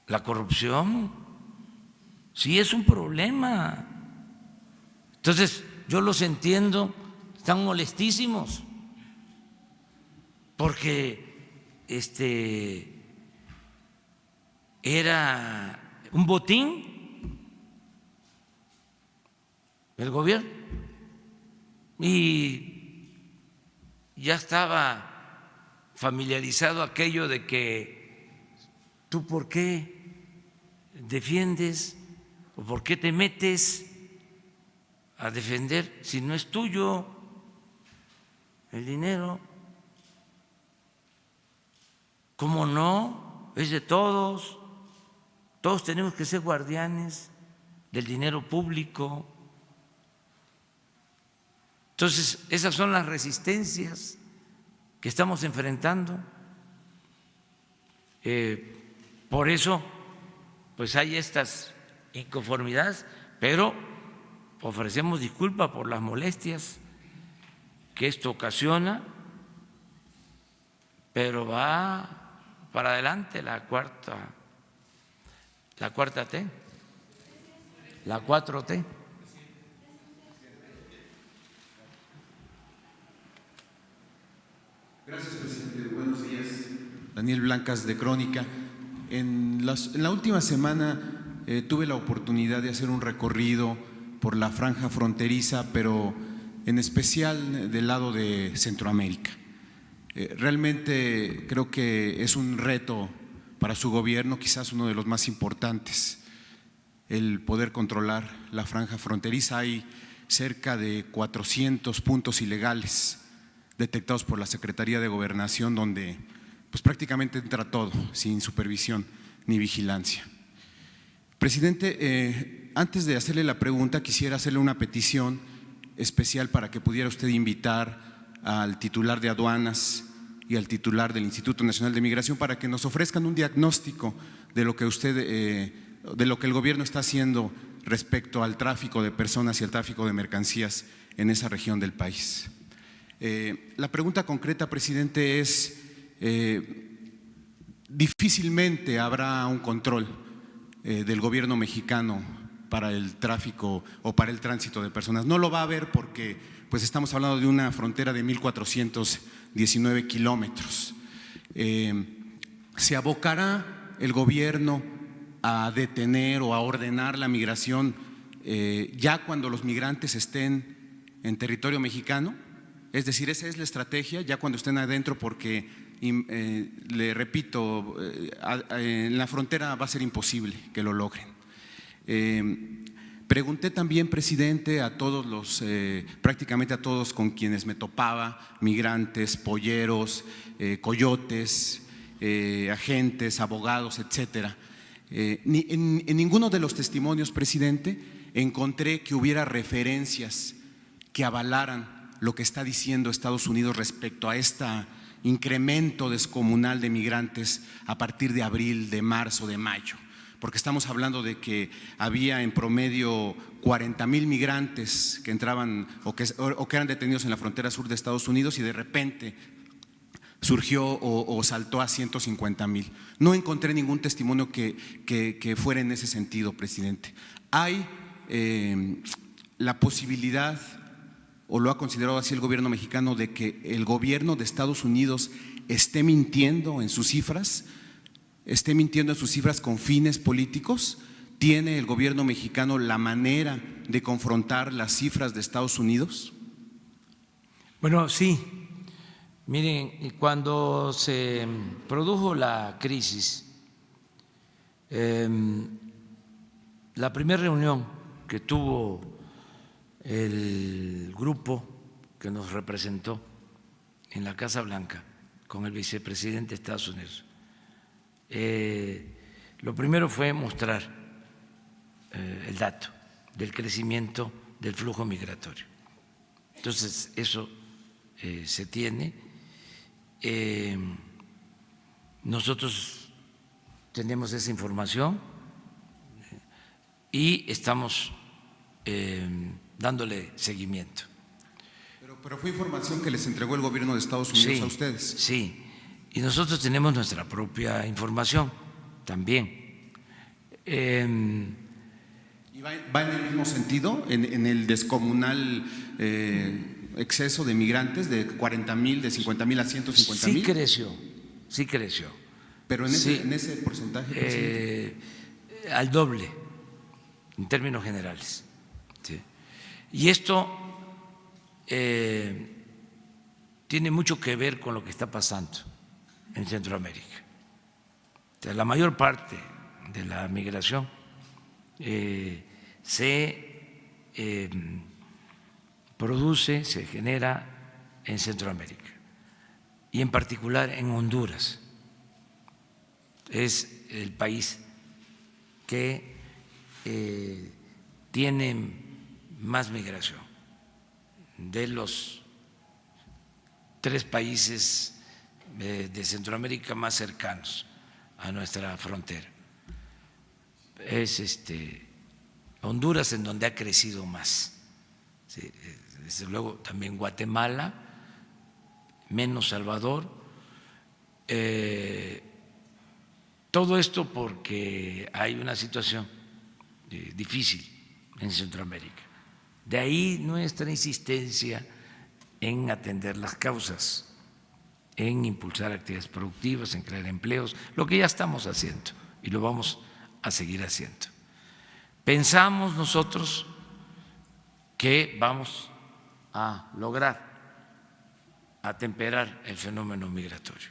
la corrupción. Sí es un problema. Entonces, yo los entiendo, están molestísimos porque era un botín el gobierno y ya estaba familiarizado aquello de que tú por qué defiendes o por qué te metes a defender si no es tuyo el dinero. ¿Cómo no? Es de todos. Todos tenemos que ser guardianes del dinero público. Entonces, esas son las resistencias que estamos enfrentando. Por eso, pues hay estas inconformidad, pero ofrecemos disculpas por las molestias que esto ocasiona, pero va para adelante la cuarta T, la 4T. Gracias, presidente. Buenos días. Daniel Blancas, de Crónica. En la última semana tuve la oportunidad de hacer un recorrido por la franja fronteriza, pero en especial del lado de Centroamérica. Realmente creo que es un reto para su gobierno, quizás uno de los más importantes, el poder controlar la franja fronteriza. Hay cerca de 400 puntos ilegales detectados por la Secretaría de Gobernación, donde pues prácticamente entra todo, sin supervisión ni vigilancia. Presidente, antes de hacerle la pregunta, quisiera hacerle una petición especial para que pudiera usted invitar al titular de aduanas y al titular del Instituto Nacional de Migración para que nos ofrezcan un diagnóstico de lo que de lo que el gobierno está haciendo respecto al tráfico de personas y al tráfico de mercancías en esa región del país. La pregunta concreta, presidente, es difícilmente habrá un control del gobierno mexicano para el tráfico o para el tránsito de personas. No lo va a haber porque pues estamos hablando de una frontera de 1,419 kilómetros. ¿Se abocará el gobierno a detener o a ordenar la migración ya cuando los migrantes estén en territorio mexicano? Es decir, esa es la estrategia, ya cuando estén adentro, porque le repito, en la frontera va a ser imposible que lo logren. Pregunté también, presidente, a todos prácticamente a todos con quienes me topaba, migrantes, polleros, coyotes, agentes, abogados, etcétera. En ninguno de los testimonios, presidente, encontré que hubiera referencias que avalaran lo que está diciendo Estados Unidos respecto a este incremento descomunal de migrantes a partir de abril, de marzo, de mayo, porque estamos hablando de que había en promedio 40,000 migrantes que entraban o que eran detenidos en la frontera sur de Estados Unidos y de repente surgió o saltó a 150,000. No encontré ningún testimonio que fuera en ese sentido, presidente. ¿Hay la posibilidad, o lo ha considerado así el gobierno mexicano, de que el gobierno de Estados Unidos esté mintiendo en sus cifras? ¿Esté mintiendo en sus cifras con fines políticos? ¿Tiene el gobierno mexicano la manera de confrontar las cifras de Estados Unidos? Bueno, sí. Miren, cuando se produjo la crisis, la primera reunión que tuvo el grupo que nos representó en la Casa Blanca con el vicepresidente de Estados Unidos, lo primero fue mostrar el dato del crecimiento del flujo migratorio. Entonces, eso se tiene. Nosotros tenemos esa información y estamos dándole seguimiento. Pero fue información que les entregó el gobierno de Estados Unidos a ustedes. Sí, y nosotros tenemos nuestra propia información también. ¿Y va en el mismo sentido, en el descomunal exceso de migrantes de 40,000, de 50,000 a 150,000? Sí creció. Pero en ese porcentaje, al doble, en términos generales. Sí. Y esto tiene mucho que ver con lo que está pasando en Centroamérica. O sea, la mayor parte de la migración se produce, se genera en Centroamérica y en particular en Honduras. Es el país que tiene más migración de los 3 países de Centroamérica más cercanos a nuestra frontera. Es Honduras, en donde ha crecido más. Sí, desde luego también Guatemala, menos Salvador. Todo esto porque hay una situación difícil en Centroamérica. De ahí nuestra insistencia en atender las causas, en impulsar actividades productivas, en crear empleos, lo que ya estamos haciendo y lo vamos a seguir haciendo. Pensamos nosotros que vamos a lograr atemperar el fenómeno migratorio.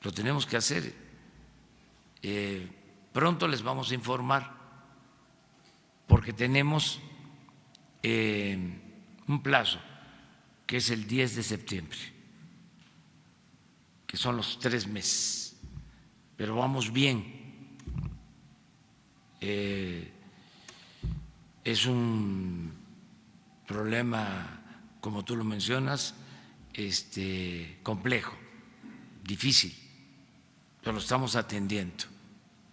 Lo tenemos que hacer. Pronto les vamos a informar porque tenemos un plazo que es el 10 de septiembre, que son los 3 meses, pero vamos bien. Es un problema, como tú lo mencionas, complejo, difícil, pero lo estamos atendiendo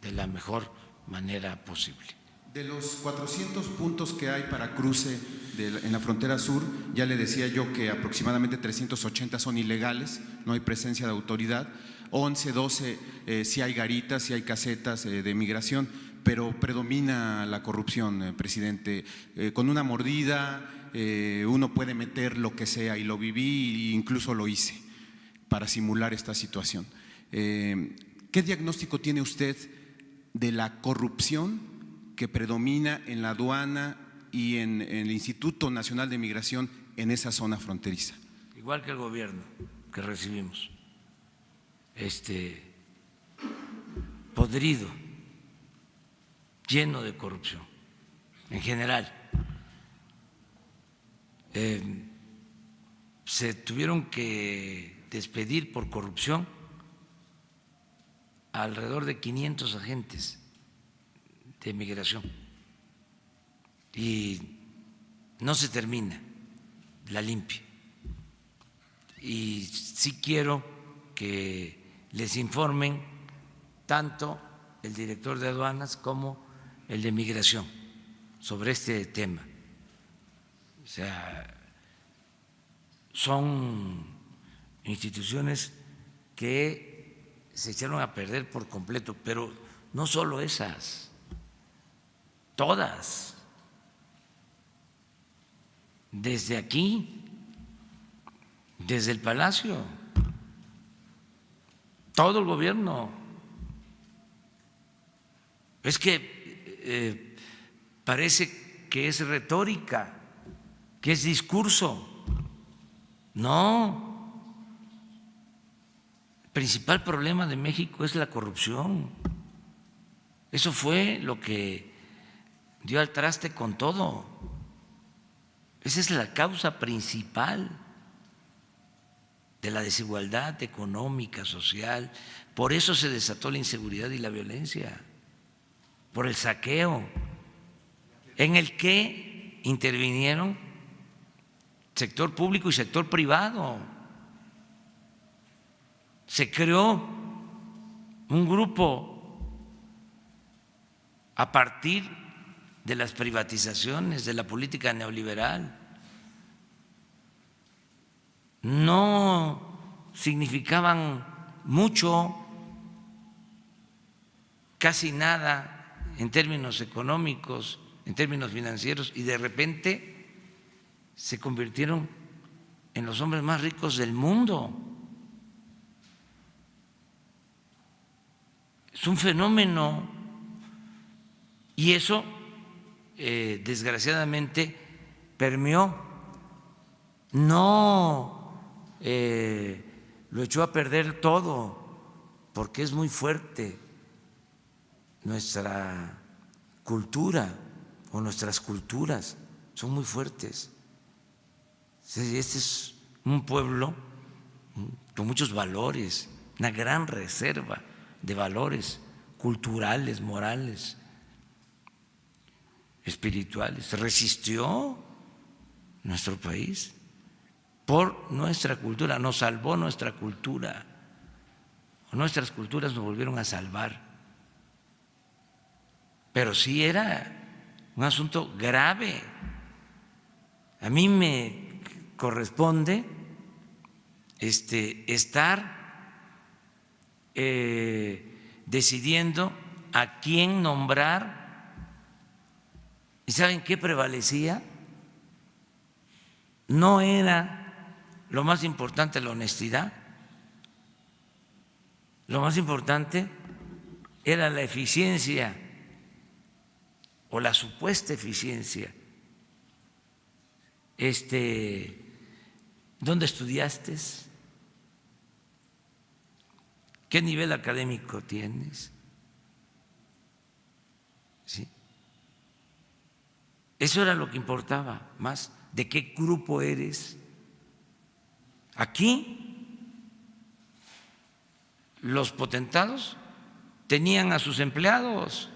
de la mejor manera posible. De los 400 puntos que hay para cruce en la frontera sur, ya le decía yo que aproximadamente 380 son ilegales, no hay presencia de autoridad, 11, 12 sí hay garitas, sí hay casetas de migración, pero predomina la corrupción, presidente. Con una mordida uno puede meter lo que sea, y lo viví e incluso lo hice para simular esta situación. ¿Qué diagnóstico tiene usted de la corrupción que predomina en la aduana y en el Instituto Nacional de Migración en esa zona fronteriza? Igual que el gobierno que recibimos, podrido, lleno de corrupción en general. Se tuvieron que despedir por corrupción alrededor de 500 agentes de migración y no se termina la limpia. Y sí quiero que les informen tanto el director de aduanas como el de migración sobre este tema. O sea, son instituciones que se echaron a perder por completo, pero no solo esas, todas, desde aquí, desde el Palacio, todo el gobierno. Es que parece que es retórica, que es discurso. No, el principal problema de México es la corrupción. Eso fue lo que dio al traste con todo. Esa es la causa principal de la desigualdad económica, social. Por eso se desató la inseguridad y la violencia, por el saqueo, en el que intervinieron sector público y sector privado. Se creó un grupo a partir de las privatizaciones, de la política neoliberal. No significaban mucho, casi nada en términos económicos, en términos financieros, y de repente se convirtieron en los hombres más ricos del mundo. Es un fenómeno, y eso desgraciadamente permeó, no lo echó a perder todo, porque es muy fuerte nuestra cultura o nuestras culturas, son muy fuertes. Este es un pueblo con muchos valores, una gran reserva de valores culturales, morales, espirituales. Resistió nuestro país por nuestra cultura, nos salvó nuestra cultura, nuestras culturas nos volvieron a salvar. Pero sí era un asunto grave. A mí me corresponde estar decidiendo a quién nombrar. ¿Y saben qué prevalecía? No era lo más importante la honestidad, lo más importante era la eficiencia o la supuesta eficiencia. ¿Dónde estudiaste? ¿Qué nivel académico tienes? ¿Sí? Eso era lo que importaba más. ¿De qué grupo eres? Aquí los potentados tenían a sus empleados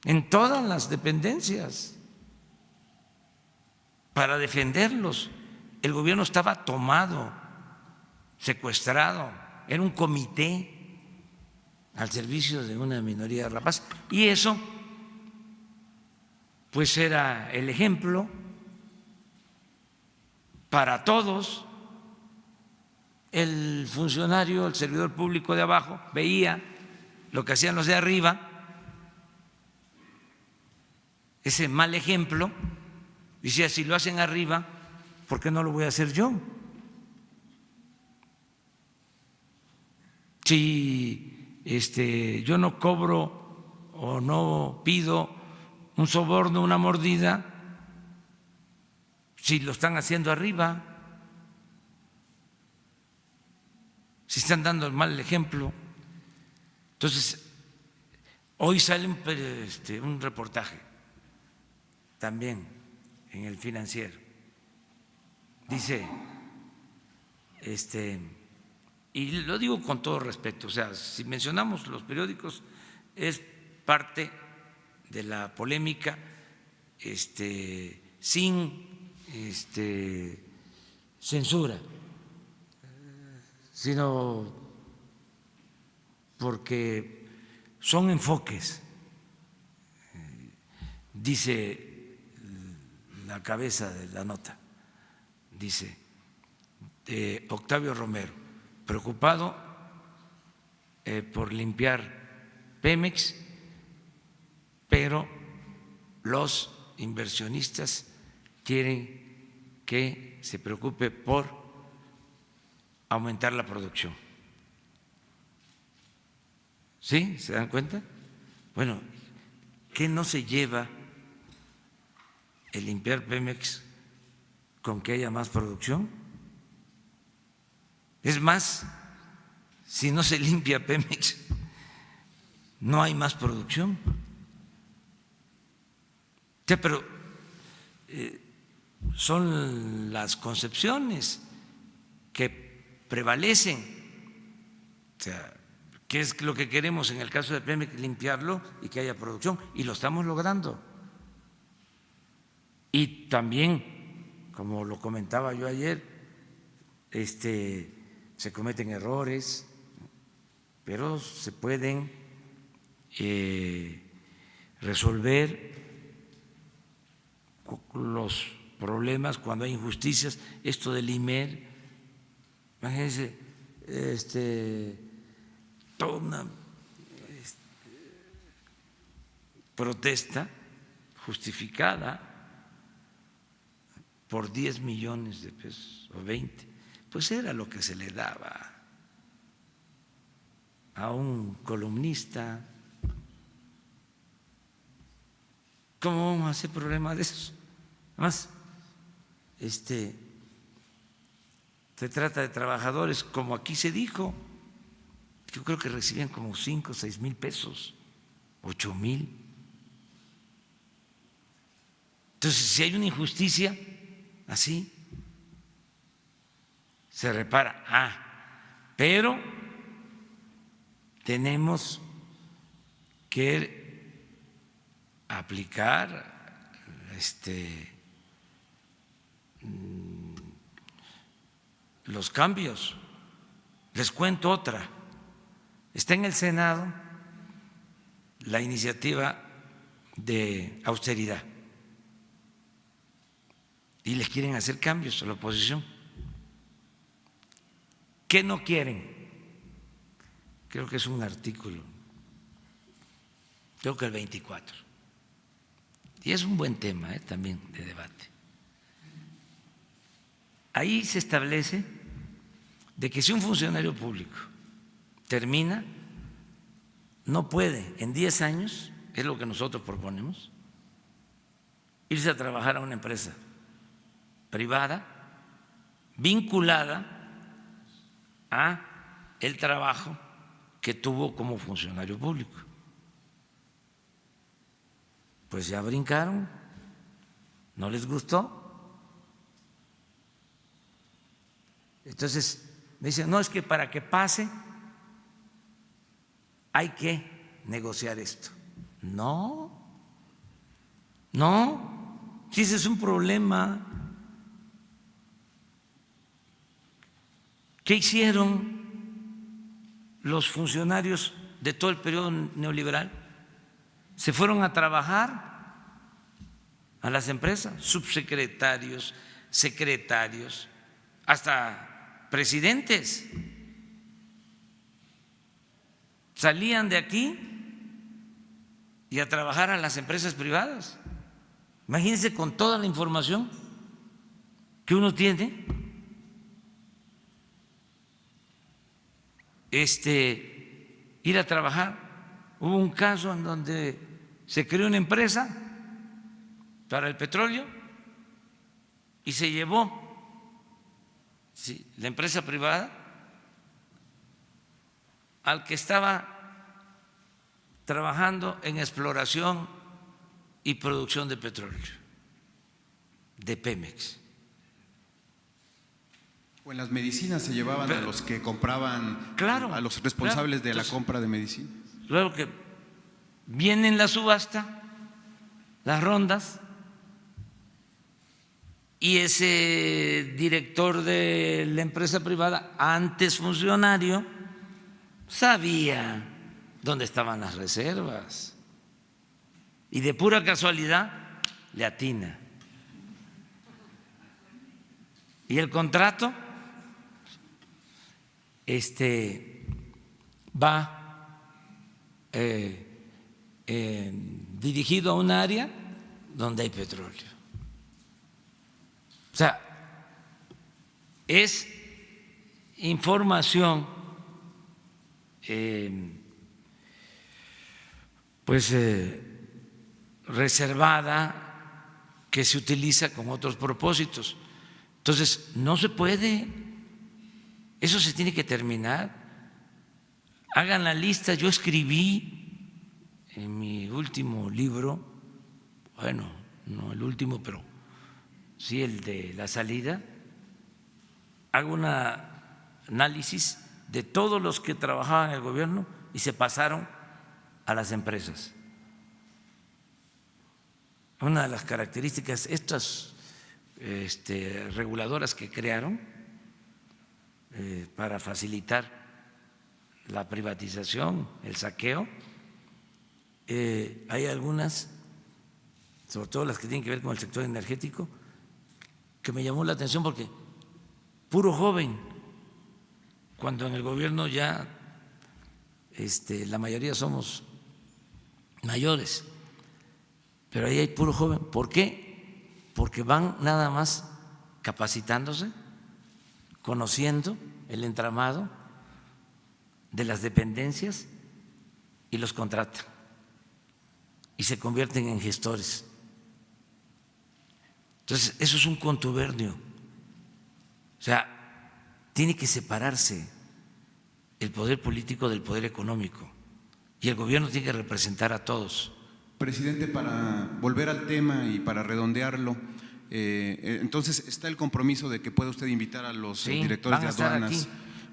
en todas las dependencias para defenderlos. El gobierno estaba tomado, secuestrado, era un comité al servicio de una minoría rapaz, y eso pues era el ejemplo para todos. El funcionario, el servidor público de abajo veía lo que hacían los de arriba, ese mal ejemplo, decía, si lo hacen arriba, ¿por qué no lo voy a hacer yo? Si yo no cobro o no pido un soborno, una mordida, si lo están haciendo arriba, si están dando el mal ejemplo. Entonces, hoy sale un reportaje también en El Financiero. Dice, y lo digo con todo respeto, o sea, si mencionamos los periódicos es parte de la polémica, sin censura, sino porque son enfoques. Dice la cabeza de la nota, dice Octavio Romero, preocupado por limpiar Pemex, pero los inversionistas quieren que se preocupe por aumentar la producción. ¿Sí? ¿Se dan cuenta? Bueno, ¿qué no se lleva el limpiar Pemex con que haya más producción? Es más, si no se limpia Pemex, no hay más producción. Pero son las concepciones que prevalecen. O sea, ¿qué es lo que queremos en el caso de Pemex? Limpiarlo y que haya producción, y lo estamos logrando. Y también, como lo comentaba yo ayer, se cometen errores, pero se pueden resolver los problemas cuando hay injusticias. Esto del IMER, imagínense, toda una protesta justificada por 10 millones de pesos o 20, pues era lo que se le daba a un columnista. ¿Cómo vamos a hacer problema de eso? Además, se trata de trabajadores, como aquí se dijo, yo creo que recibían como 5 o 6 mil pesos, 8 mil. Entonces, si hay una injusticia así, se repara. Pero tenemos que aplicar los cambios. Les cuento otra. Está en el Senado la iniciativa de austeridad y les quieren hacer cambios a la oposición. ¿Qué no quieren? Creo que es un artículo, creo que el 24. Y es un buen tema también de debate. Ahí se establece de que si un funcionario público termina, no puede en 10 años, es lo que nosotros proponemos, irse a trabajar a una empresa privada vinculada a el trabajo que tuvo como funcionario público. Pues ya brincaron, no les gustó. Entonces me dicen, no, es que para que pase hay que negociar esto. No, si ese es un problema. ¿Qué hicieron los funcionarios de todo el periodo neoliberal? Se fueron a trabajar a las empresas, subsecretarios, secretarios, hasta presidentes. Salían de aquí y a trabajar a las empresas privadas. Imagínense con toda la información que uno tiene, ir a trabajar. Hubo un caso en donde se creó una empresa para el petróleo y se llevó la empresa privada al que estaba trabajando en exploración y producción de petróleo, de Pemex. O en las medicinas se llevaban a los que compraban, claro, a los responsables claro. de la compra de medicinas. Luego que viene en la subasta, las rondas, y ese director de la empresa privada, antes funcionario, sabía dónde estaban las reservas y de pura casualidad le atina. Y el contrato va dirigido a un área donde hay petróleo. O sea, es información reservada que se utiliza con otros propósitos. Entonces, no se puede, eso se tiene que terminar. Hagan la lista, yo escribí en mi último libro, bueno, no el último, pero sí el de la salida, hago un análisis de todos los que trabajaban en el gobierno y se pasaron a las empresas. Una de las características, estas reguladoras que crearon para facilitar la privatización, el saqueo, hay algunas, sobre todo las que tienen que ver con el sector energético, que me llamó la atención porque puro joven, cuando en el gobierno ya la mayoría somos mayores, pero ahí hay puro joven. ¿Por qué? Porque van nada más capacitándose, conociendo el entramado de las dependencias y los contratan y se convierten en gestores. Entonces, eso es un contubernio. O sea, tiene que separarse el poder político del poder económico y el gobierno tiene que representar a todos. Presidente, para volver al tema y para redondearlo, entonces está el compromiso de que pueda usted invitar a los directores de aduanas. Aquí.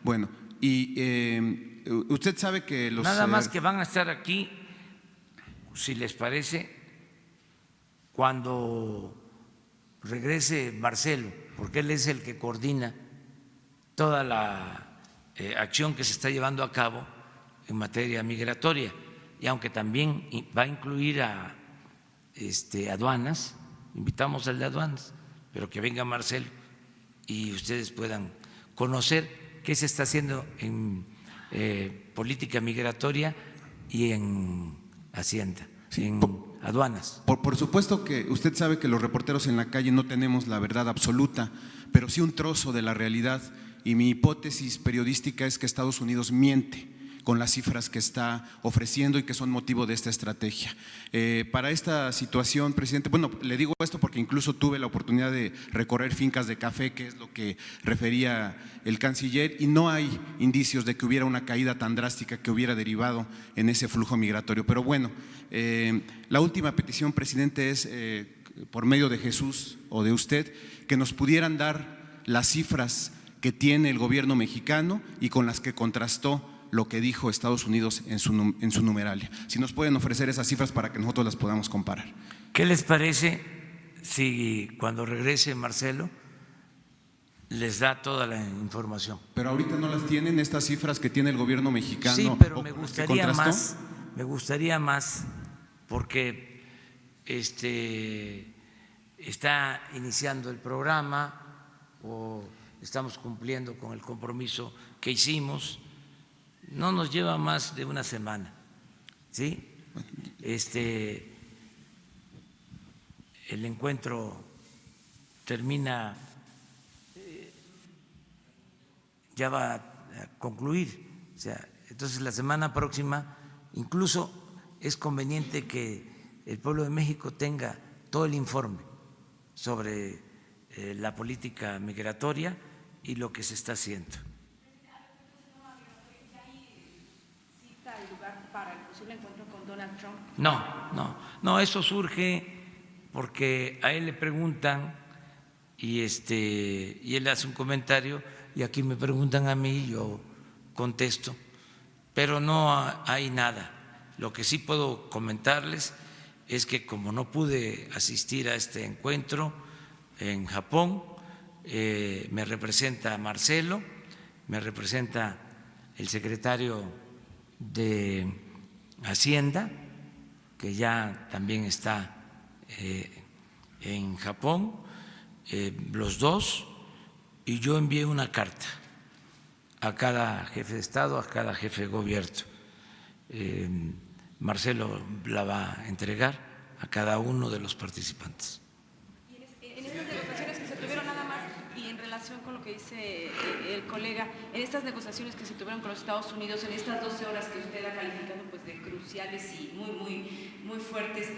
Bueno, y usted sabe que los… Nada más que van a estar aquí, si les parece, cuando regrese Marcelo, porque él es el que coordina toda la acción que se está llevando a cabo en materia migratoria. y aunque también va a incluir a aduanas, invitamos al de aduanas, pero que venga Marcelo y ustedes puedan conocer qué se está haciendo en política migratoria y en Hacienda, Sí, en aduanas. Por supuesto que usted sabe que los reporteros en la calle no tenemos la verdad absoluta, pero sí un trozo de la realidad, y mi hipótesis periodística es que Estados Unidos miente con las cifras que está ofreciendo y que son motivo de esta estrategia. Para esta situación, presidente, bueno, le digo esto porque incluso tuve la oportunidad de recorrer fincas de café, que es lo que refería el canciller, y no hay indicios de que hubiera una caída tan drástica que hubiera derivado en ese flujo migratorio. Pero bueno, la última petición, presidente, es por medio de Jesús o de usted, que nos pudieran dar las cifras que tiene el gobierno mexicano y con las que contrastó lo que dijo Estados Unidos en su numeralia. Si nos pueden ofrecer esas cifras para que nosotros las podamos comparar. ¿Qué les parece si cuando regrese Marcelo les da toda la información? Pero ahorita no las tienen estas cifras que tiene el gobierno mexicano. Sí, pero o me con las que gustaría contrastó. más porque está iniciando el programa o estamos cumpliendo con el compromiso que hicimos. No nos lleva más de una semana, ¿sí? El encuentro termina, ya va a concluir, o sea, entonces la semana próxima incluso es conveniente que el pueblo de México tenga todo el informe sobre la política migratoria y lo que se está haciendo. Para el posible encuentro con Donald Trump. No, eso surge porque a él le preguntan y él hace un comentario y aquí me preguntan a mí y yo contesto, pero no hay nada. Lo que sí puedo comentarles es que como no pude asistir a este encuentro en Japón, me representa Marcelo, me representa el secretario de Hacienda, que ya también está en Japón, los dos, y yo envié una carta a cada jefe de Estado, a cada jefe de gobierno. Marcelo la va a entregar a cada uno de los participantes. En estas negociaciones que se tuvieron nada más, y en relación con lo que dice el colega, en estas negociaciones que se tuvieron con los Estados Unidos, en estas 12 horas que usted ha calificado pues de cruciales y muy fuertes,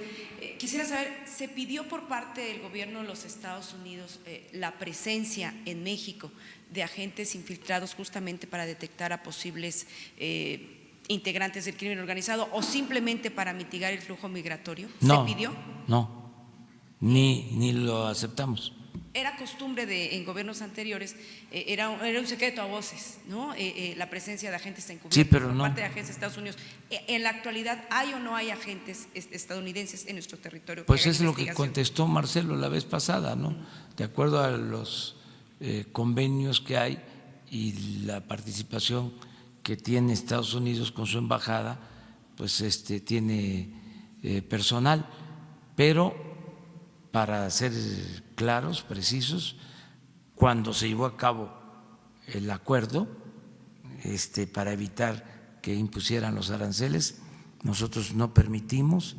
quisiera saber, ¿se pidió por parte del gobierno de los Estados Unidos la presencia en México de agentes infiltrados justamente para detectar a posibles integrantes del crimen organizado o simplemente para mitigar el flujo migratorio? No, ¿Se pidió? No, ni lo aceptamos. Era costumbre en gobiernos anteriores, era un secreto a voces, ¿no? La presencia de agentes encubiertos Sí, pero por no. parte de agentes de Estados Unidos. En la actualidad, ¿hay o no hay agentes estadounidenses en nuestro territorio? Pues hagan es lo que investigación? contestó Marcelo la vez pasada, ¿no? De acuerdo a los convenios que hay y la participación que tiene Estados Unidos con su embajada, pues tiene personal, pero para ser claros, precisos, cuando se llevó a cabo el acuerdo para evitar que impusieran los aranceles, nosotros no permitimos,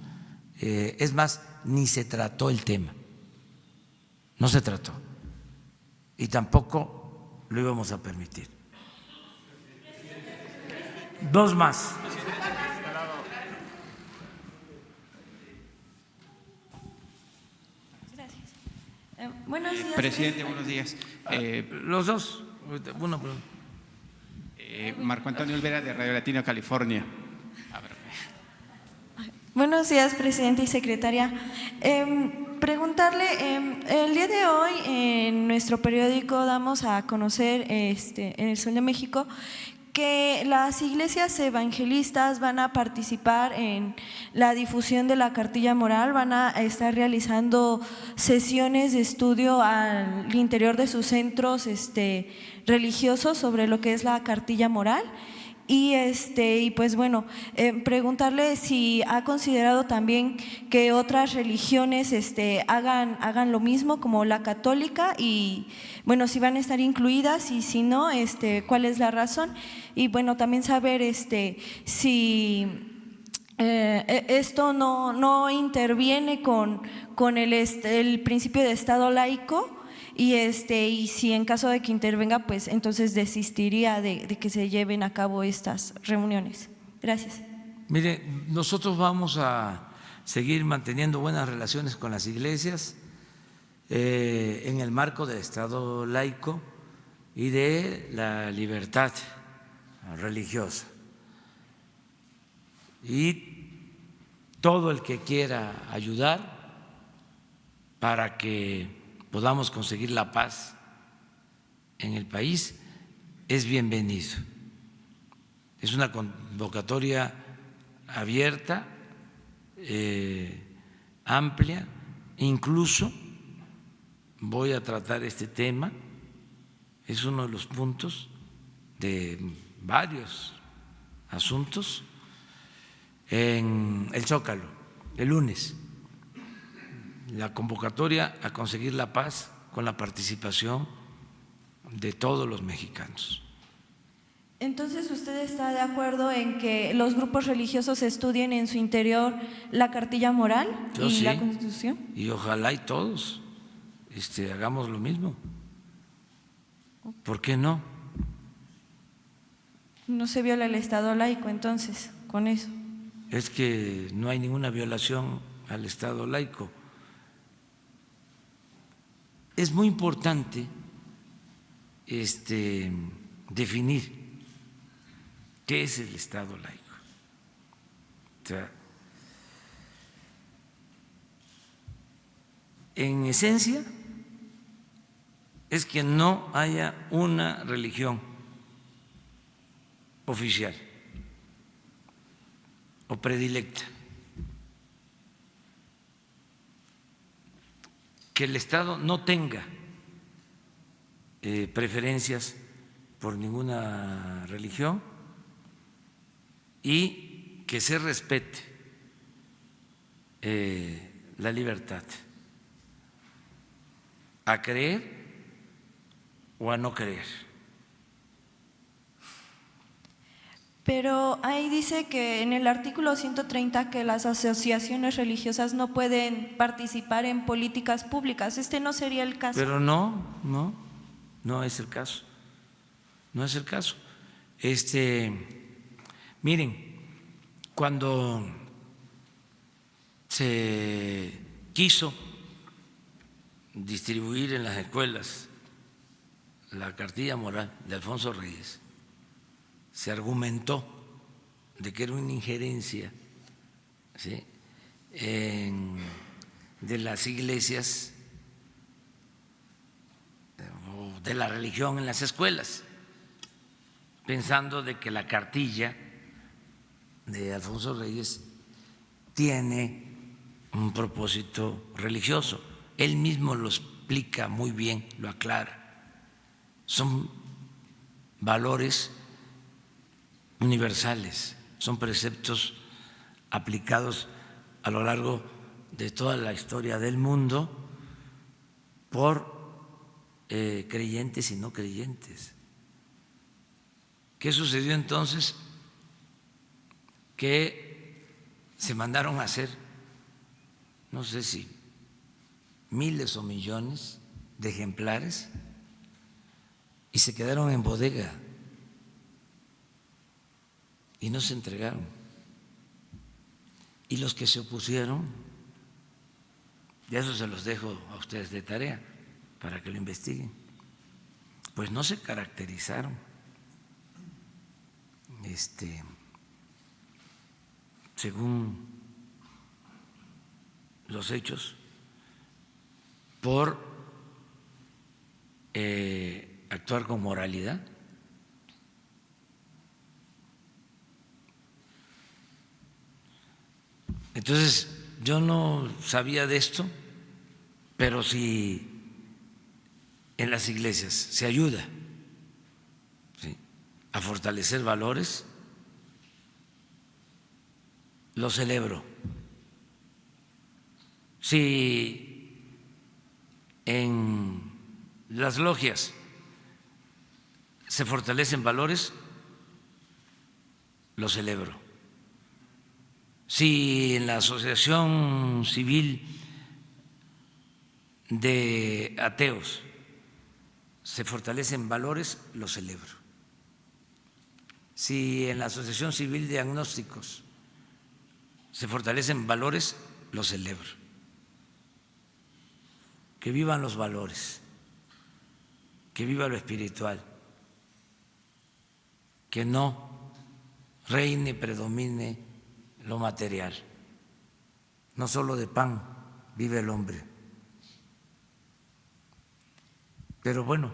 es más, ni se trató el tema, no se trató y tampoco lo íbamos a permitir. Dos más. Buenos días. Presidente, buenos días. Los dos. Uno, perdón. Marco Antonio Olvera, de Radio Latino, California. Buenos días, presidente y secretaria. Preguntarle, el día de hoy en nuestro periódico damos a conocer en El Sol de México que las iglesias evangelistas van a participar en la difusión de la cartilla moral, van a estar realizando sesiones de estudio al interior de sus centros religiosos sobre lo que es la cartilla moral. Y pues bueno, preguntarle si ha considerado también que otras religiones hagan lo mismo como la católica, y bueno, si van a estar incluidas, y si no, cuál es la razón. Y bueno, también saber si esto no interviene con el principio de Estado laico. Y si en caso de que intervenga, pues entonces desistiría de que se lleven a cabo estas reuniones. Gracias. Mire, nosotros vamos a seguir manteniendo buenas relaciones con las iglesias en el marco del Estado laico y de la libertad religiosa. Y todo el que quiera ayudar para que podamos conseguir la paz en el país es bienvenido. Es una convocatoria abierta, amplia, incluso voy a tratar este tema, es uno de los puntos de varios asuntos en el Zócalo, el lunes. La convocatoria a conseguir la paz con la participación de todos los mexicanos. Entonces, ¿usted está de acuerdo en que los grupos religiosos estudien en su interior la cartilla moral Yo y sí, la Constitución? y ojalá y todos hagamos lo mismo. ¿Por qué no? No se viola el Estado laico, entonces, con eso. Es que no hay ninguna violación al Estado laico. Es muy importante definir qué es el Estado laico. O sea, en esencia es que no haya una religión oficial o predilecta, que el Estado no tenga preferencias por ninguna religión y que se respete la libertad a creer o a no creer. Pero ahí dice que en el artículo 130 que las asociaciones religiosas no pueden participar en políticas públicas. ¿No sería el caso? Pero no es el caso. No es el caso. Miren, cuando se quiso distribuir en las escuelas la cartilla moral de Alfonso Reyes, se argumentó de que era una injerencia, ¿sí?, de las iglesias o de la religión en las escuelas, pensando de que la cartilla de Alfonso Reyes tiene un propósito religioso. Él mismo lo explica muy bien, lo aclara. Son valores universales, son preceptos aplicados a lo largo de toda la historia del mundo por creyentes y no creyentes. ¿Qué sucedió entonces? Que se mandaron a hacer, no sé si miles o millones de ejemplares y se quedaron en bodega y no se entregaron. Y los que se opusieron, y eso se los dejo a ustedes de tarea para que lo investiguen, pues no se caracterizaron según los hechos por actuar con moralidad. Entonces, yo no sabía de esto, pero si en las iglesias se ayuda, ¿sí?, a fortalecer valores lo celebro. Si en las logias se fortalecen valores, lo celebro. Si en la asociación civil de ateos se fortalecen valores, lo celebro. Si en la asociación civil de agnósticos se fortalecen valores, lo celebro. Que vivan los valores, que viva lo espiritual, que no reine y predomine lo material. No solo de pan vive el hombre. Pero bueno,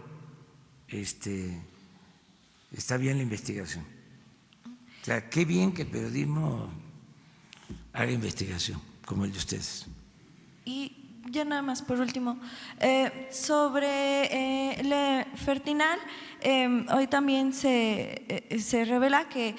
está bien la investigación. O sea, qué bien que el periodismo haga investigación como el de ustedes. Y ya nada más por último, sobre Fertinal, hoy también se revela que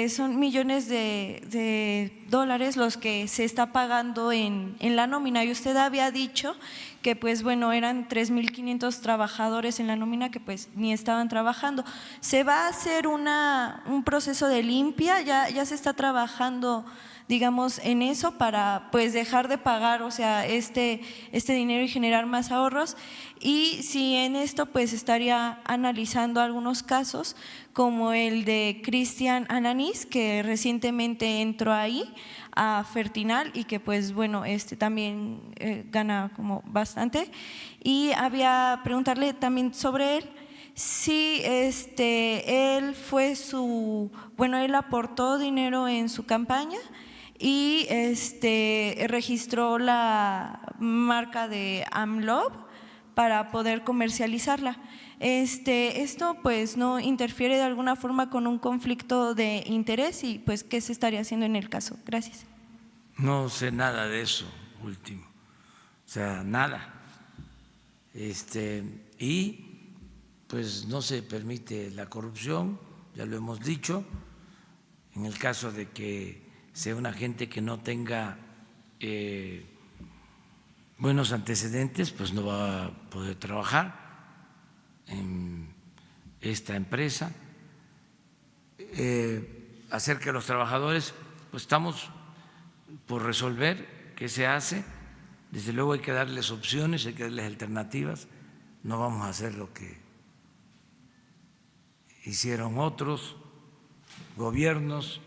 son millones de dólares los que se está pagando en la nómina, y usted había dicho que pues bueno, eran 3.500 trabajadores en la nómina que pues ni estaban trabajando. ¿Se va a hacer un proceso de limpia? ¿Ya se está trabajando, digamos, en eso para pues dejar de pagar, o sea, este dinero y generar más ahorros? Y si en esto pues estaría analizando algunos casos como el de Cristian Ananís, que recientemente entró ahí a Fertinal y que pues bueno, también gana como bastante. Y había preguntarle también sobre él, si él fue él aportó dinero en su campaña y registró la marca de AMLOV para poder comercializarla. Esto pues no interfiere de alguna forma con un conflicto de interés, y pues ¿qué se estaría haciendo en el caso? Gracias. No sé nada de eso último, o sea, nada. Y pues no se permite la corrupción, ya lo hemos dicho. En el caso de que sea una gente que no tenga buenos antecedentes, pues no va a poder trabajar en esta empresa. Acerca de los trabajadores, pues estamos por resolver qué se hace. Desde luego hay que darles opciones, hay que darles alternativas. No vamos a hacer lo que hicieron otros gobiernos,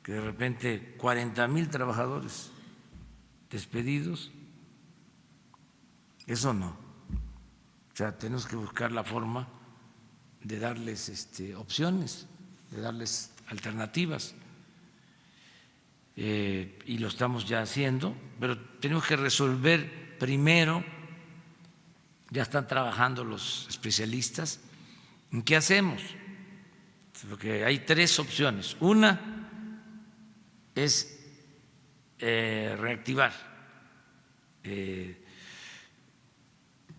que de repente 40,000 trabajadores despedidos. Eso no. O sea, tenemos que buscar la forma de darles opciones, de darles alternativas. Y lo estamos ya haciendo, pero tenemos que resolver primero, ya están trabajando los especialistas, ¿en qué hacemos? Porque hay tres opciones. Una es reactivar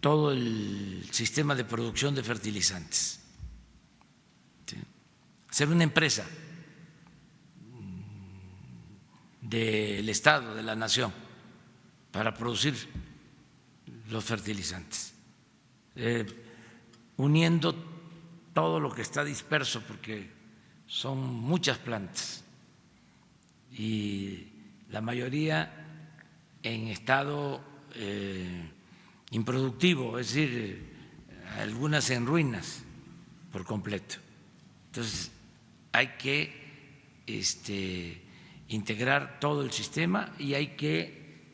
todo el sistema de producción de fertilizantes, ¿sí? Hacer una empresa del Estado, de la Nación, para producir los fertilizantes, uniendo todo lo que está disperso, porque son muchas plantas y la mayoría en estado improductivo, es decir, algunas en ruinas por completo. Entonces hay que integrar todo el sistema y hay que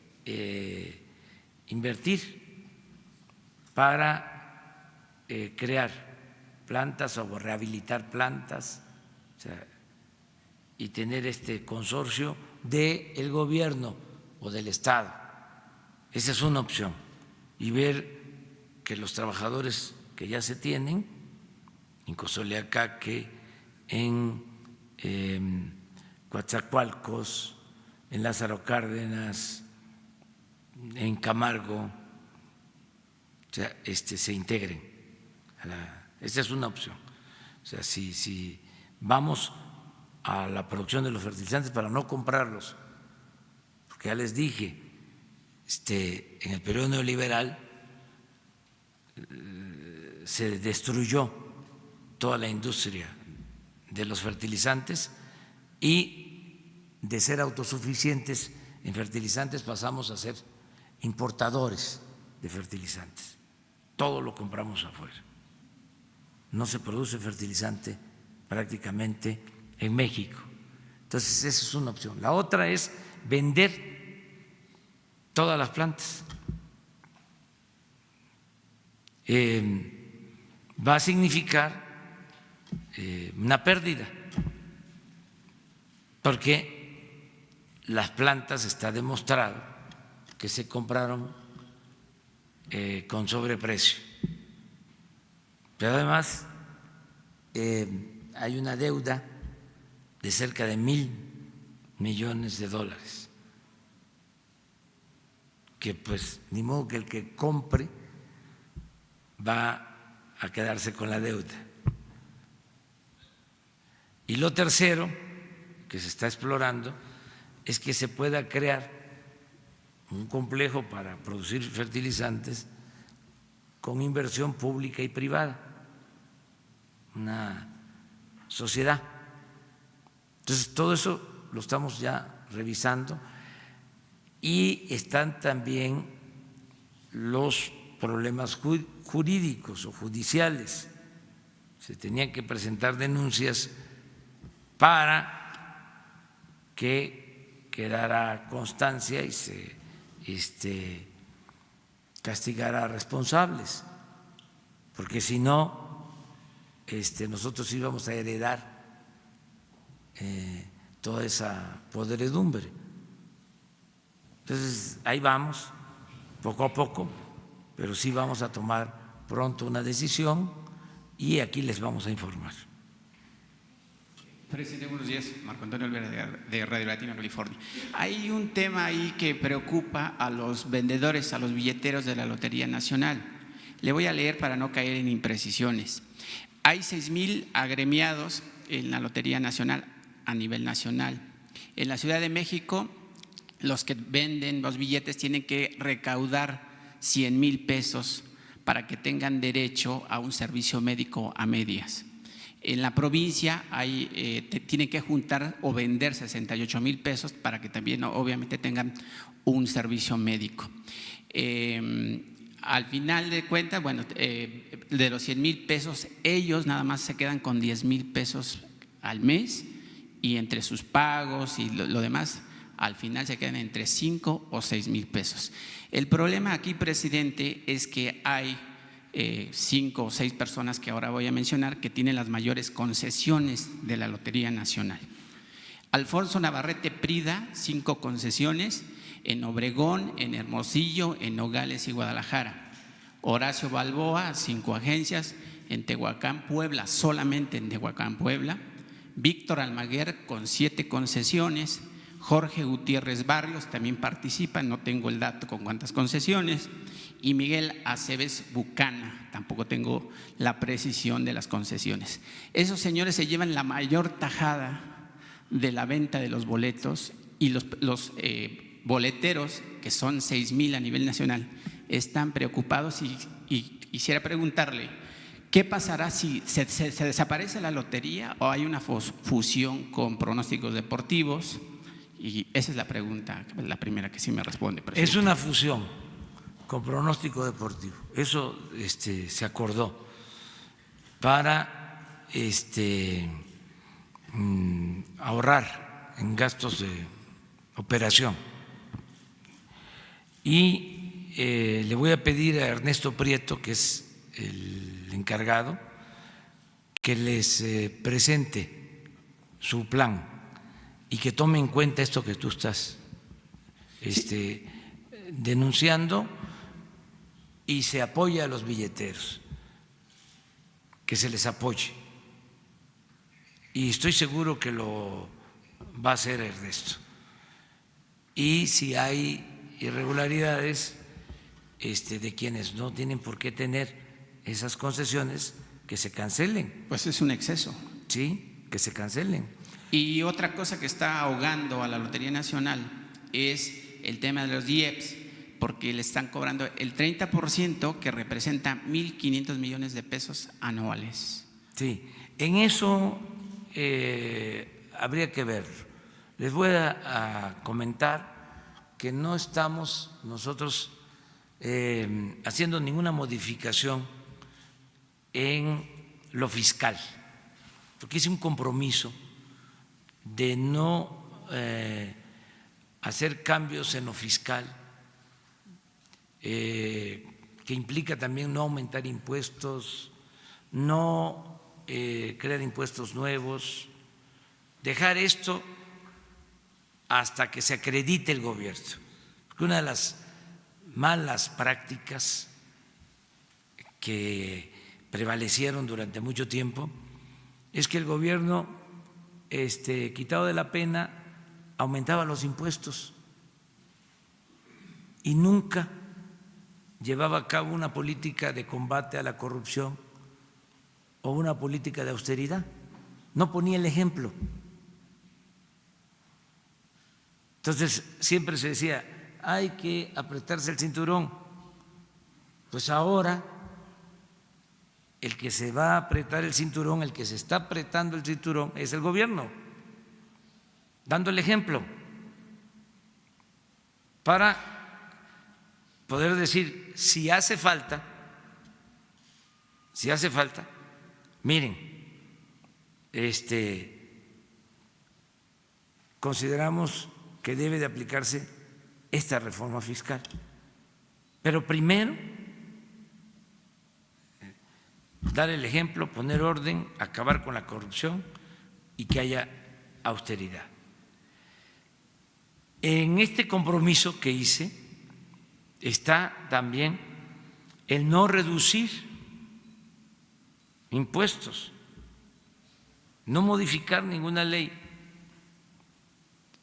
invertir para crear plantas o rehabilitar plantas, o sea, y tener este consorcio del gobierno o del Estado. Esa es una opción. Y ver que los trabajadores que ya se tienen en Cozoleacaque, en Coatzacoalcos, en Lázaro Cárdenas, en Camargo, o sea, se integren. Esa es una opción. O sea, si vamos a la producción de los fertilizantes para no comprarlos, porque ya les dije, en el periodo neoliberal se destruyó toda la industria de los fertilizantes y de ser autosuficientes en fertilizantes pasamos a ser importadores de fertilizantes. Todo lo compramos afuera. No se produce fertilizante prácticamente en México. Entonces, esa es una opción. La otra es vender todas las plantas. Va a significar una pérdida, porque las plantas está demostrado que se compraron con sobreprecio. Pero además hay una deuda de cerca de $1,000 millones, que pues ni modo que el que compre va a quedarse con la deuda. Y lo tercero que se está explorando es que se pueda crear un complejo para producir fertilizantes con inversión pública y privada, una sociedad. Entonces, todo eso lo estamos ya revisando y están también los problemas jurídicos o judiciales. Se tenían que presentar denuncias para que quedara constancia y se castigara a responsables, porque si no, nosotros íbamos a heredar toda esa podredumbre. Entonces, ahí vamos, poco a poco, pero sí vamos a tomar pronto una decisión y aquí les vamos a informar. Presidente, buenos días. Marco Antonio Olvera, de Radio Latina, California. Hay un tema ahí que preocupa a los vendedores, a los billeteros de la Lotería Nacional. Le voy a leer para no caer en imprecisiones. Hay 6,000 agremiados en la Lotería Nacional a nivel nacional. En la Ciudad de México, los que venden los billetes tienen que recaudar 100,000 pesos para que tengan derecho a un servicio médico a medias. En la provincia tienen que juntar o vender 68,000 pesos para que también obviamente tengan un servicio médico. Al final de cuentas, bueno, de los 100,000 pesos, ellos nada más se quedan con 10,000 pesos al mes y entre sus pagos y lo demás, al final se quedan entre 5 o 6,000 pesos. El problema aquí, presidente, es que hay 5 o 6 personas que ahora voy a mencionar que tienen las mayores concesiones de la Lotería Nacional. Alfonso Navarrete Prida, 5 concesiones en Obregón, en Hermosillo, en Nogales y Guadalajara. Horacio Balboa, 5 agencias en Tehuacán, Puebla, solamente en Tehuacán, Puebla. Víctor Almaguer con 7 concesiones. Jorge Gutiérrez Barrios también participa, no tengo el dato con cuántas concesiones. Y Miguel Aceves Bucana, tampoco tengo la precisión de las concesiones. Esos señores se llevan la mayor tajada de la venta de los boletos y los boleteros, que son 6,000 a nivel nacional, están preocupados y quisiera preguntarle, ¿qué pasará si se desaparece la lotería o hay una fusión con pronósticos deportivos? Y esa es la pregunta, la primera que sí me responde, presidente. Es una fusión con pronóstico deportivo. Eso se acordó para ahorrar en gastos de operación. Y le voy a pedir a Ernesto Prieto, que es el encargado, que les presente su plan y que tome en cuenta esto que tú estás denunciando y se apoya a los billeteros, que se les apoye. Y estoy seguro que lo va a hacer Ernesto. Y si hay irregularidades de quienes no tienen por qué tener esas concesiones, que se cancelen. Pues es un exceso. Sí, que se cancelen. Y otra cosa que está ahogando a la Lotería Nacional es el tema de los IEPS, porque le están cobrando el 30%, que representa 1.500 millones de pesos anuales. Sí, en eso habría que ver. Les voy a comentar que no estamos nosotros haciendo ninguna modificación en lo fiscal, porque hice un compromiso de no hacer cambios en lo fiscal, que implica también no aumentar impuestos, no crear impuestos nuevos, dejar esto hasta que se acredite el gobierno. Porque una de las malas prácticas que prevalecieron durante mucho tiempo es que el gobierno, quitado de la pena, aumentaba los impuestos y nunca llevaba a cabo una política de combate a la corrupción o una política de austeridad. No ponía el ejemplo. Entonces siempre se decía, hay que apretarse el cinturón. Pues ahora el que se va a apretar el cinturón, el que se está apretando el cinturón es el gobierno, dando el ejemplo para poder decir, si hace falta, miren, consideramos que debe de aplicarse esta reforma fiscal. Pero primero, dar el ejemplo, poner orden, acabar con la corrupción y que haya austeridad. En este compromiso que hice está también el no reducir impuestos, no modificar ninguna ley.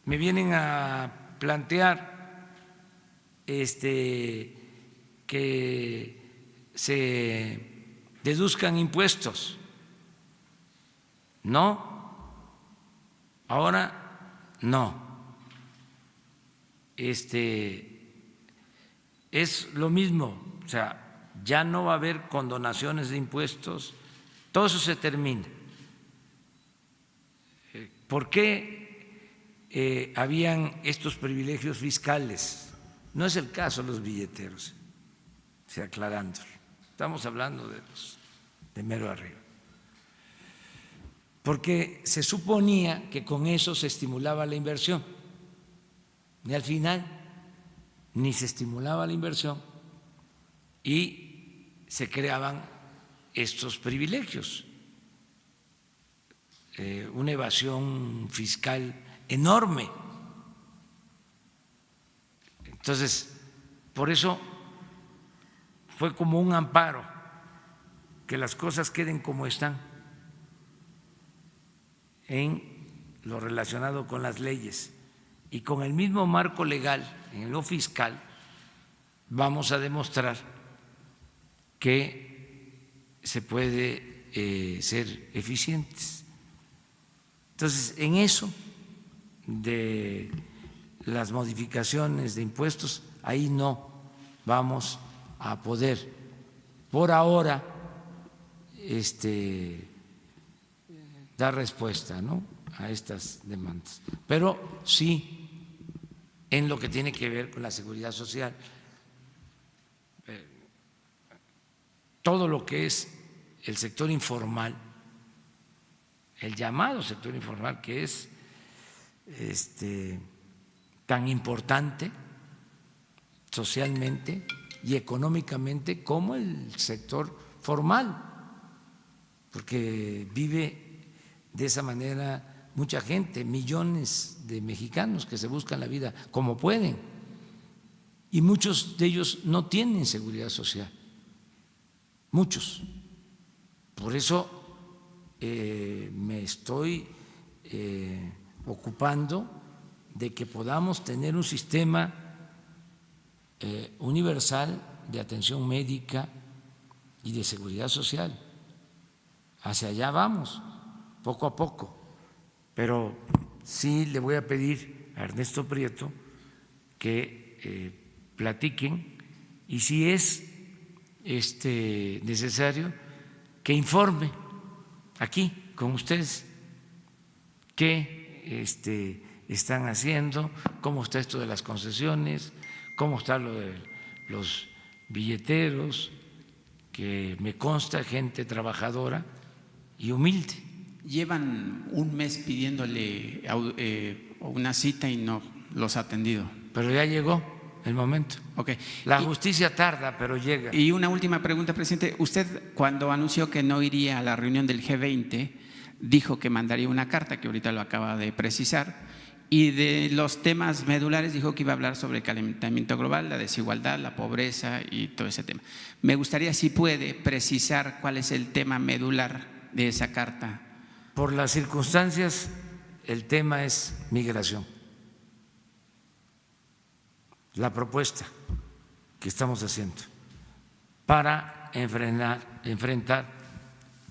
Me vienen a plantear que se deduzcan impuestos. No, ahora no. Es lo mismo, o sea, ya no va a haber condonaciones de impuestos, todo eso se termina. ¿Por qué habían estos privilegios fiscales? No es el caso de los billeteros, aclarándolo. Estamos hablando de los de mero arriba. Porque se suponía que con eso se estimulaba la inversión. Y al final ni se estimulaba la inversión y se creaban estos privilegios. Una evasión fiscal enorme. Entonces, por eso fue como un amparo que las cosas queden como están en lo relacionado con las leyes y con el mismo marco legal en lo fiscal vamos a demostrar que se puede ser eficientes. Entonces, en eso de las modificaciones de impuestos, ahí no vamos a poder por ahora dar respuesta, ¿no?, a estas demandas, pero sí en lo que tiene que ver con la seguridad social, todo lo que es el sector informal, el llamado sector informal, que es tan importante socialmente y económicamente como el sector formal, porque vive de esa manera mucha gente, millones de mexicanos que se buscan la vida como pueden, y muchos de ellos no tienen seguridad social, muchos. Por eso me estoy ocupando de que podamos tener un sistema universal de atención médica y de seguridad social. Hacia allá vamos, poco a poco. pero sí le voy a pedir a Ernesto Prieto que platiquen y si es necesario que informe aquí con ustedes qué están haciendo, cómo está esto de las concesiones, cómo está lo de los billeteros, que me consta gente trabajadora y humilde. Llevan un mes pidiéndole una cita y no los ha atendido. Pero ya llegó el momento. Okay. La justicia tarda, pero llega. Y una última pregunta, presidente. Usted, cuando anunció que no iría a la reunión del G20, dijo que mandaría una carta, que ahorita lo acaba de precisar, y de los temas medulares dijo que iba a hablar sobre el calentamiento global, la desigualdad, la pobreza y todo ese tema. Me gustaría, si puede, precisar cuál es el tema medular de esa carta. Por las circunstancias, el tema es migración. La propuesta que estamos haciendo para enfrentar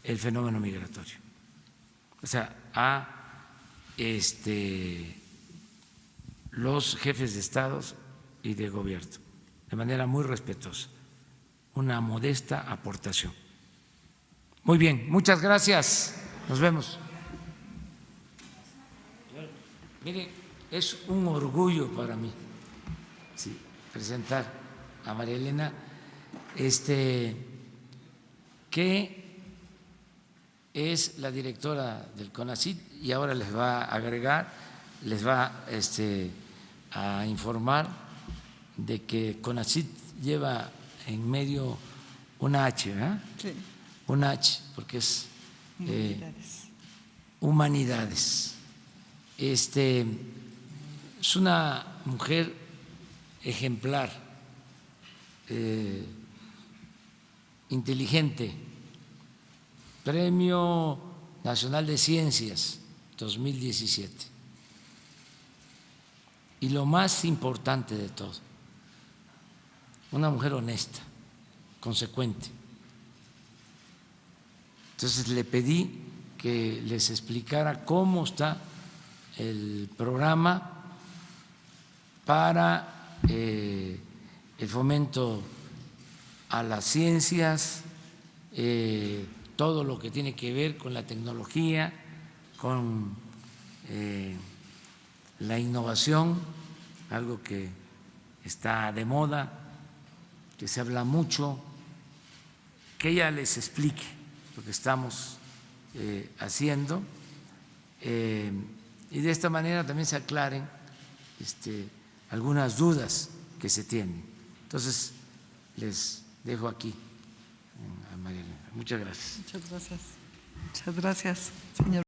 el fenómeno migratorio. O sea, a los jefes de estados y de gobierno, de manera muy respetuosa, una modesta aportación. Muy bien, muchas gracias. Nos vemos. Mire, es un orgullo para mí presentar a María Elena, que es la directora del CONACYT y ahora les va a agregar, les va a informar de que CONACYT lleva en medio una H, ¿verdad? Sí. Una H, porque es humanidades. Es una mujer ejemplar, inteligente, Premio Nacional de Ciencias 2017. Y lo más importante de todo, una mujer honesta, consecuente. Entonces le pedí que les explicara cómo está el programa para el fomento a las ciencias, todo lo que tiene que ver con la tecnología, con la innovación, algo que está de moda, que se habla mucho, que ella les explique lo que estamos haciendo y de esta manera también se aclaren algunas dudas que se tienen. Entonces, les dejo aquí a María Elena. Muchas gracias. Muchas gracias. Muchas gracias, señor.